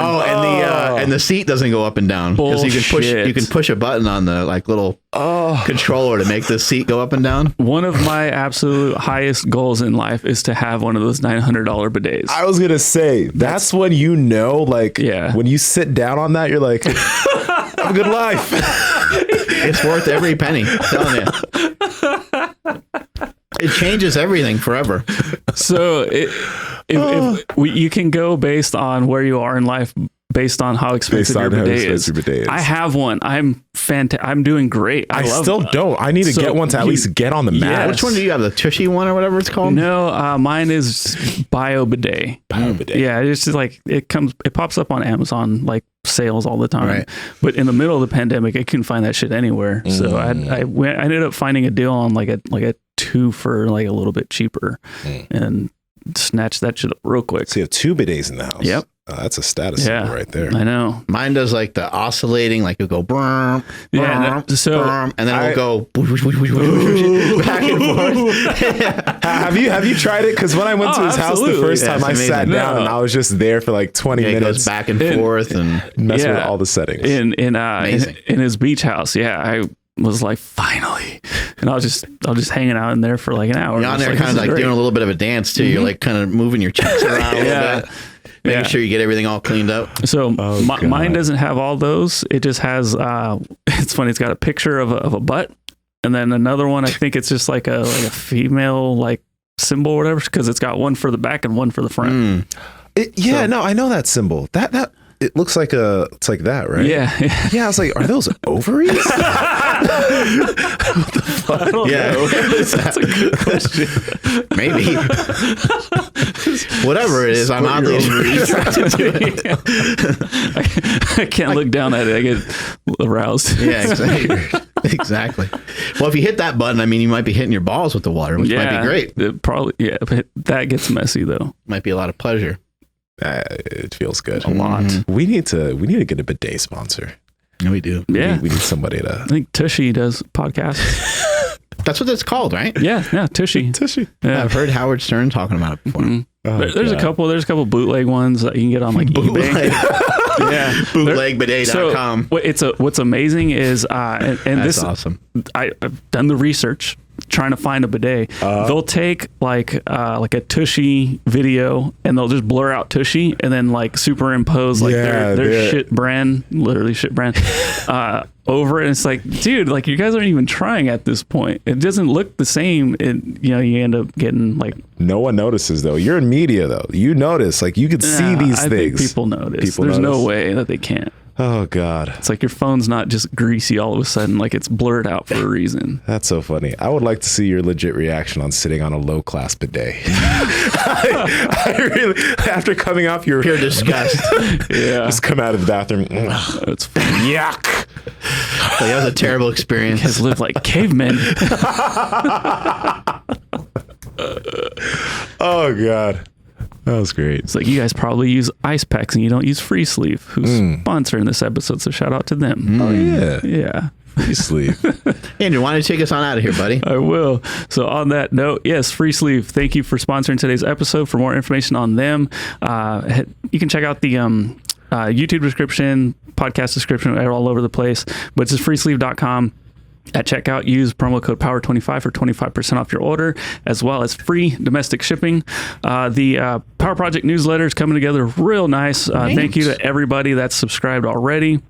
[SPEAKER 3] And the seat doesn't go up and down, because you can push a button on the like little controller to make the seat go up and down.
[SPEAKER 1] One of my absolute highest goals in life is to have one of those $900 bidets.
[SPEAKER 2] I was gonna say that's when when you sit down on that, you're like, have a good life.
[SPEAKER 3] It's worth every penny. I'm telling you. It changes everything forever.
[SPEAKER 1] So you can go based on where you are in life, based on how expensive your bidet is. I have one. I'm doing great. I still
[SPEAKER 2] don't. I need to get one to at least get on the mat.
[SPEAKER 3] Yes. Which one do you have? The Tushy one or whatever it's called?
[SPEAKER 1] No, mine is Bio Bidet. Yeah, it's just like it pops up on Amazon like sales all the time. Right. But in the middle of the pandemic, I couldn't find that shit anywhere. So I ended up finding a deal on like a 2 for like a little bit cheaper, and snatched that shit up real quick.
[SPEAKER 2] So you have 2 bidets in the house.
[SPEAKER 1] Yep.
[SPEAKER 2] That's a status symbol right there.
[SPEAKER 1] I know.
[SPEAKER 3] Mine does like the oscillating, like it'll go brrm, brrm, and then it'll go back and forth.
[SPEAKER 2] Have you tried it? Because when I went to his house the first time, I sat down and I was just there for like 20 minutes. It
[SPEAKER 3] goes back and forth and
[SPEAKER 2] mess with all the settings.
[SPEAKER 1] In his beach house, I was like, finally, and I was just hanging out in there for like an hour.
[SPEAKER 3] You're on there kind of like doing a little bit of a dance too. You're like kind of moving your cheeks around a little bit. Making sure you get everything all cleaned up.
[SPEAKER 1] So mine doesn't have all those. It just has, it's funny, it's got a picture of a butt. And then another one, I think it's just like a female, like symbol or whatever, because it's got one for the back and one for the front.
[SPEAKER 2] No, I know that symbol. That it looks like it's like that, right?
[SPEAKER 1] Yeah.
[SPEAKER 2] Yeah, I was like, are those ovaries?
[SPEAKER 1] I don't know. That's a good question.
[SPEAKER 3] Maybe. Whatever it is, I'm oddly attracted to it.
[SPEAKER 1] I can't look down at it. I get aroused.
[SPEAKER 3] Yeah, exactly. Well, if you hit that button, I mean, you might be hitting your balls with the water, which might be great.
[SPEAKER 1] It probably, yeah, but that gets messy though.
[SPEAKER 3] Might be a lot of pleasure.
[SPEAKER 2] It feels good.
[SPEAKER 1] A lot.
[SPEAKER 2] We need to get a bidet sponsor.
[SPEAKER 3] Yeah, we do.
[SPEAKER 1] Yeah.
[SPEAKER 2] We need somebody to.
[SPEAKER 1] I think Tushy does podcasts.
[SPEAKER 3] That's what it's called, right?
[SPEAKER 1] Yeah, Tushy.
[SPEAKER 2] Tushy.
[SPEAKER 1] Yeah.
[SPEAKER 3] I've heard Howard Stern talking about it before.
[SPEAKER 1] There's a couple bootleg ones that you can get on like eBay. Yeah,
[SPEAKER 3] bootlegbidet.com.
[SPEAKER 1] So what's amazing is and
[SPEAKER 3] That's
[SPEAKER 1] this
[SPEAKER 3] awesome.
[SPEAKER 1] I've done the research trying to find a bidet. They'll take like a Tushy video and they'll just blur out Tushy and then like superimpose like their shit brand, literally shit brand, over it. And it's like, dude, like you guys aren't even trying at this point. It doesn't look the same. You end up getting like.
[SPEAKER 2] No one notices though. You're in media though. You notice, like you could see these
[SPEAKER 1] I
[SPEAKER 2] things.
[SPEAKER 1] think people notice. There's no way that they can't.
[SPEAKER 2] Oh God.
[SPEAKER 1] It's like your phone's not just greasy all of a sudden, like it's blurred out for a reason.
[SPEAKER 2] That's so funny. I would like to see your legit reaction on sitting on a low class bidet. I really, after coming off your
[SPEAKER 3] pure disgust.
[SPEAKER 2] Yeah. Just come out of the bathroom.
[SPEAKER 1] It's funny.
[SPEAKER 2] Yuck.
[SPEAKER 3] Like, that was a terrible experience.
[SPEAKER 1] You guys live like cavemen.
[SPEAKER 2] Oh God. That was great.
[SPEAKER 1] It's like you guys probably use ice packs and you don't use Free Sleeve, who's sponsoring this episode. So shout out to them.
[SPEAKER 2] Oh yeah.
[SPEAKER 1] Yeah.
[SPEAKER 2] Free Sleeve.
[SPEAKER 3] Andrew, why don't you take us on out of here, buddy?
[SPEAKER 1] I will. So on that note, yes, Free Sleeve. Thank you for sponsoring today's episode. For more information on them, you can check out the YouTube description, podcast description, all over the place. But it's just freesleeve.com. At checkout, use promo code POWER25 for 25% off your order, as well as free domestic shipping. The Power Project newsletter is coming together real nice. Thank you to everybody that's subscribed already.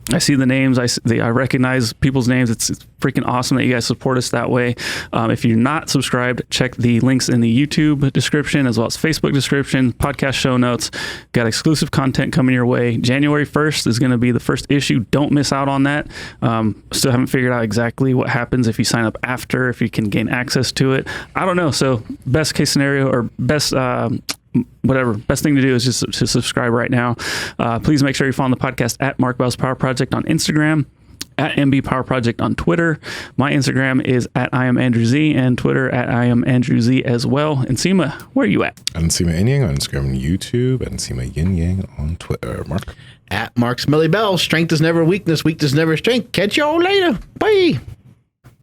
[SPEAKER 1] I see the names. I recognize people's names. It's freaking awesome that you guys support us that way. If you're not subscribed, check the links in the YouTube description as well as Facebook description, podcast show notes. Got exclusive content coming your way. January 1st is going to be the first issue. Don't miss out on that. Still haven't figured out exactly what happens if you sign up after, if you can gain access to it. I don't know. So best case scenario or best thing to do is just to subscribe right now. Please make sure you follow the podcast at Mark Bell's Power Project on Instagram, at MB Power Project on Twitter. My Instagram is at I am Andrew Z, and Twitter at I am Andrew Z as well. Nsima, where are you at?
[SPEAKER 2] Nsima Inyang on Instagram and YouTube, and Nsima Yin Yang on Twitter. Mark?
[SPEAKER 3] At Mark Smelly Bell. Strength is never weakness. Weakness is never strength. Catch y'all later. Bye.